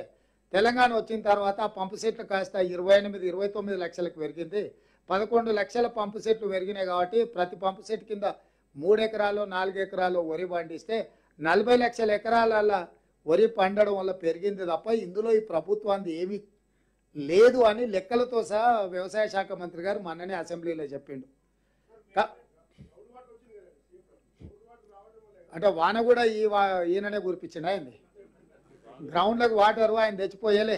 తెలంగాణ వచ్చిన తర్వాత ఆ పంపు సెట్లు కాస్త 28-29 లక్షలకు పెరిగింది. 11 లక్షల పంపు సెట్లు పెరిగినాయి కాబట్టి ప్రతి పంపు సెట్ కింద 3 ఎకరాలు 4 ఎకరాలు వరి పండిస్తే 40 లక్షల ఎకరాల వరి పండడం వల్ల పెరిగింది తప్ప ఇందులో ఈ ప్రభుత్వానికి ఏమీ లేదు అని లెక్కలతో సహా వ్యవసాయ శాఖ మంత్రి గారు మొన్ననే అసెంబ్లీలో చెప్పిండు. అంటే వాన కూడా ఈయననే కురిపించిండు. ఆయన్ని గ్రౌండ్లకు వాటర్ ఆయన తెచ్చిపోయలే.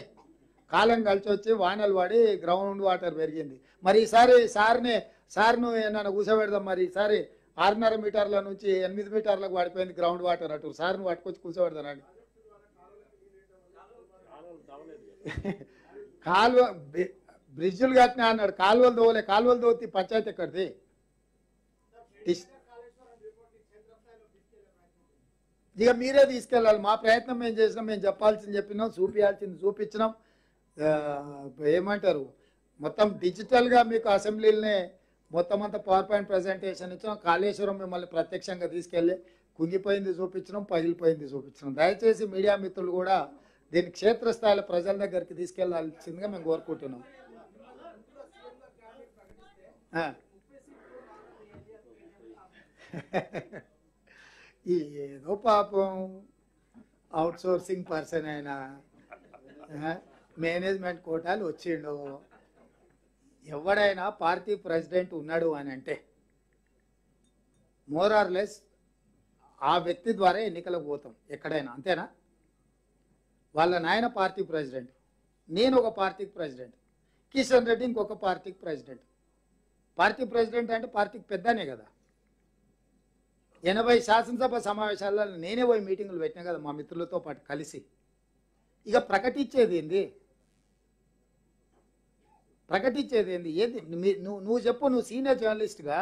కాలం కలిసి వచ్చి వానలు పడి గ్రౌండ్ వాటర్ పెరిగింది. మరి ఈసారి సార్ను నన్ను కూర్చోబెడదాం. మరి ఈసారి 6.5 మీటర్ల నుంచి 8 మీటర్లకు పడిపోయింది గ్రౌండ్ వాటర్. అటు సార్ను పట్టుకొచ్చి కూర్చోబెడతానండి. కాలువ బ్రిడ్జులు కట్టినా అన్నాడు. కాలువలు దోవలే. కాలువలు దోతి పంచాయతీ ఎక్కడిది? ఇక మీరే తీసుకెళ్ళాలి. మా ప్రయత్నం మేము చేసినాం. మేము చెప్పాల్సింది చెప్పినాం, చూపించాల్సింది చూపించినాం. ఏమంటారు మొత్తం డిజిటల్గా మీకు అసెంబ్లీలనే మొత్తం అంతా పవర్ పాయింట్ ప్రజెంటేషన్ ఇచ్చాం. కాళేశ్వరం మిమ్మల్ని ప్రత్యక్షంగా తీసుకెళ్ళి కుంగిపోయింది చూపించడం, పగిలిపోయింది చూపించడం. దయచేసి మీడియా మిత్రులు కూడా దీన్ని క్షేత్రస్థాయిలో ప్రజల దగ్గరికి తీసుకెళ్లాల్సిందిగా మేము కోరుకుంటున్నాం. ఏదో పాపం అవుట్ సోర్సింగ్ పర్సన్ అయినా మేనేజ్మెంట్ కోటాలు వచ్చిండు. ఎవడైనా పార్టీ ప్రెసిడెంట్ ఉన్నాడు అని అంటే మోర్ ఆర్ లెస్ ఆ వ్యక్తి ద్వారా ఎన్నికలకు పోతాం ఎక్కడైనా, అంతేనా? వాళ్ళ నాయన పార్టీ ప్రెసిడెంట్, నేను ఒక పార్టీకి ప్రెసిడెంట్, కిషన్ రెడ్డి ఇంకొక పార్టీకి ప్రెసిడెంట్. పార్టీ ప్రెసిడెంట్ అంటే పార్టీకి పెద్దనే కదా. 80 శాసనసభ సమావేశాల్లో నేనే పోయి మీటింగులు పెట్టినా కదా మా మిత్రులతో పాటు కలిసి. ఇక ప్రకటించేది ఏంది? ఏది? నువ్వు చెప్పు. నువ్వు సీనియర్ జర్నలిస్ట్గా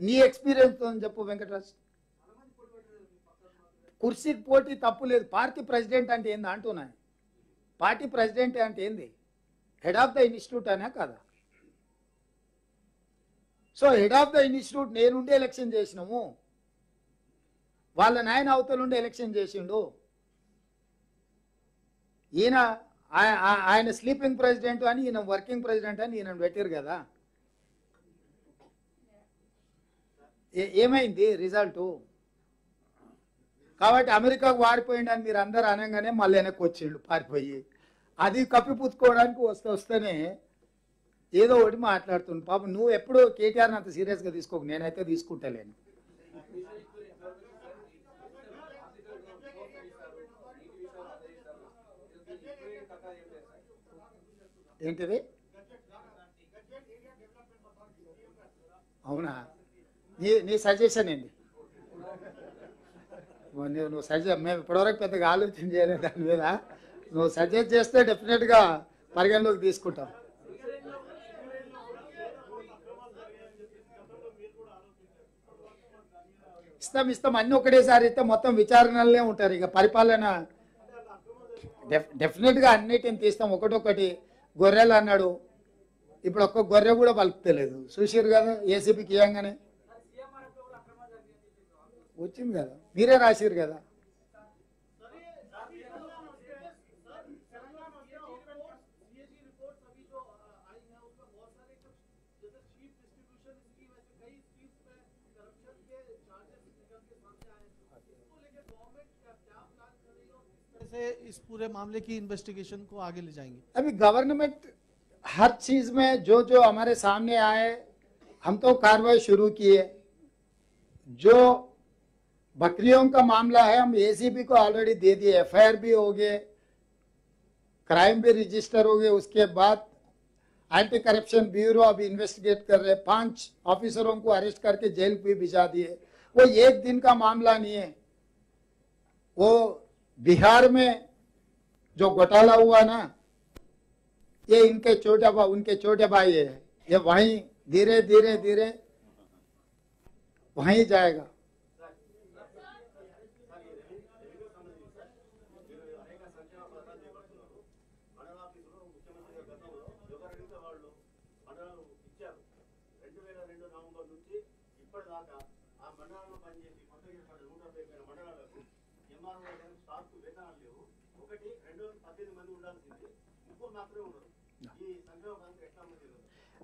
నీ ఎక్స్పీరియన్స్తో చెప్పు వెంకటరాజ్. కుర్సీకి పోటీ తప్పు లేదు. పార్టీ ప్రెసిడెంట్ అంటే ఏంది అంటున్నా. పార్టీ ప్రెసిడెంట్ అంటే ఏంది? హెడ్ ఆఫ్ ద ఇన్స్టిట్యూట్ అనే కదా. So head of the institute నేనుండి ఎలక్షన్ చేసినాము, వాళ్ళ నాయన అవతలుండి ఎలక్షన్ చేసిండు. ఈయన ఆయన స్లీపింగ్ ప్రెసిడెంట్ అని, ఈయన వర్కింగ్ ప్రెసిడెంట్ అని ఈయన పెట్టారు కదా. ఏమైంది రిజల్టు? కాబట్టి అమెరికాకు వారిపోయిండు అని మీరు అందరు అనగానే మళ్ళీ వెనక్కి వచ్చిండు పారిపోయి. అది కప్పిపుచ్చుకోవడానికి వస్తేనే ఏదో ఒకటి మాట్లాడుతుండు. పాపం నువ్వు ఎప్పుడు కేటీఆర్ని అంత సీరియస్గా తీసుకోకు, నేనైతే తీసుకుంటలేను. ఏంటిది? అవునా? నీ సజెషన్ ఏంటి? నువ్వు మేము ఇప్పటివరకు పెద్దగా ఆలోచన చేయలేదు దాని మీద. నువ్వు సజెస్ట్ చేస్తే డెఫినెట్గా పరిగణలోకి తీసుకుంటాం. ఇస్తాం అన్నీ ఒకటేసారి ఇస్తే మొత్తం విచారణలనే ఉంటారు. ఇక పరిపాలన డెఫినెట్గా అన్నిటిని తీస్తాం ఒకటొకటి. గొర్రెలు అన్నాడు, ఇప్పుడు ఒక్క గొర్రె కూడా పలుకుతలేదు. చూసిరు కదా ఏసీపీకి ఇవ్వగానే వచ్చింది కదా, మీరే రాసిరు కదా. से इस पूरे मामले की इन्वेस्टिगेशन को आगे ले जाएंगे? अभी गवर्नमेंट हर चीज में जो जो हमारे सामने आए हम तो कार्रवाई शुरू किए। जो बकरियों का मामला है हम एसीबी को ऑलरेडी दे दिए, एफआईआर भी हो गए, क्राइम भी रजिस्टर हो गए। उसके बाद एंटी करप्शन ब्यूरो अभी इन्वेस्टिगेट कर रहे, 5 ऑफिसरों को अरेस्ट करके जेल भी भिजा दिए। वो एक दिन का मामला नहीं है। वो बिहार में जो घोटाला हुआ ना, ये इनके छोटे भाई उनके छोटे भाई है, ये वहीं धीरे धीरे धीरे वहीं जाएगा।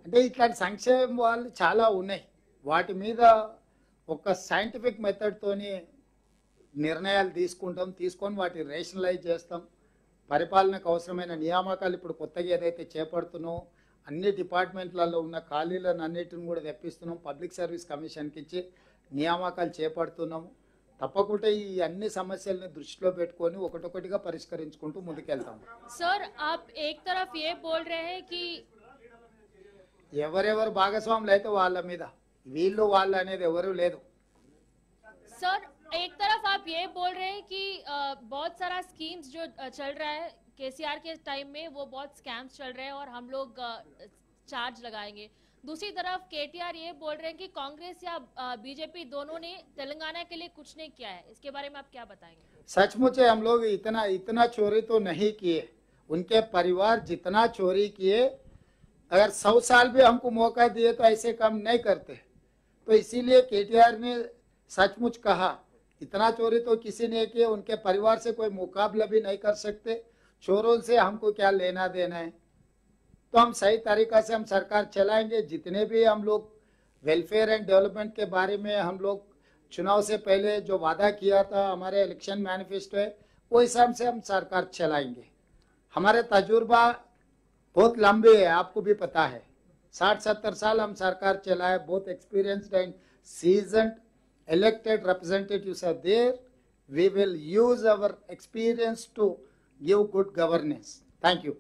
అంటే ఇట్లాంటి సంక్షేమం వాళ్ళు చాలా ఉన్నాయి. వాటి మీద ఒక సైంటిఫిక్ మెథడ్ తోని నిర్ణయాలు తీసుకొని వాటిని రేషనలైజ్ చేస్తాం. పరిపాలనకు అవసరమైన నియామకాలు ఇప్పుడు కొత్తగా ఏదైతే చేపడుతున్నాం, అన్ని డిపార్ట్మెంట్లలో ఉన్న ఖాళీలను అన్నిటిని కూడా తెప్పిస్తున్నాం. పబ్లిక్ సర్వీస్ కమిషన్కి ఇచ్చి నియామకాలు చేపడుతున్నాము. తప్పకుండా ఈ అన్ని సమస్యల్ని దృష్టిలో పెట్టుకొని ఒకటొకటిగా పరిష్కరించుకుంటూ ముందుకెళ్తాం. सर आप एक तरफ ये बोल रहे हैं कि ఎవరెవరు భాగస్వాములు అయితే వాళ్ళ మీద, వీళ్ళు వాళ్ళు అనేది ఎవరు లేదు. सर एक तरफ आप ये बोल रहे हैं कि बहुत सारा स्कीम्स जो चल रहा है केसीआर के टाइम में, वो बहुत स्कैम्स चल रहे हैं और हम लोग चार्ज लगाएंगे। दूसरी तरफ केटीआर ये बोल रहे हैं कि कांग्रेस या बीजेपी दोनों ने तेलंगाना के लिए कुछ नहीं किया है। इसके बारे में आप क्या बताएंगे? सचमुच है, हम लोग इतना चोरी तो नहीं किए। उनके परिवार जितना चोरी किए, अगर 100 साल भी हमको मौका दिए तो ऐसे काम नहीं करते। तो इसीलिए केटीआर ने सचमुच कहा, इतना चोरी तो किसी ने किए, उनके परिवार से कोई मुकाबला भी नहीं कर सकते। चोरों से हमको क्या लेना देना है। तो हम सही तरीका से हम सरकार चलाएंगे। जितने भी हम लोग वेलफेयर एंड डेवलपमेंट के बारे में हम लोग चुनाव से पहले जो वादा किया था, हमारे इलेक्शन मैनिफेस्टो है, वो हिसाब से हम सरकार चलाएंगे। हमारे तजुर्बा बहुत लंबे है, आपको भी पता है। 60-70 साल हम सरकार चलाए, बहुत experienced and seasoned elected representatives are there. We will use our experience to give good governance. Thank you.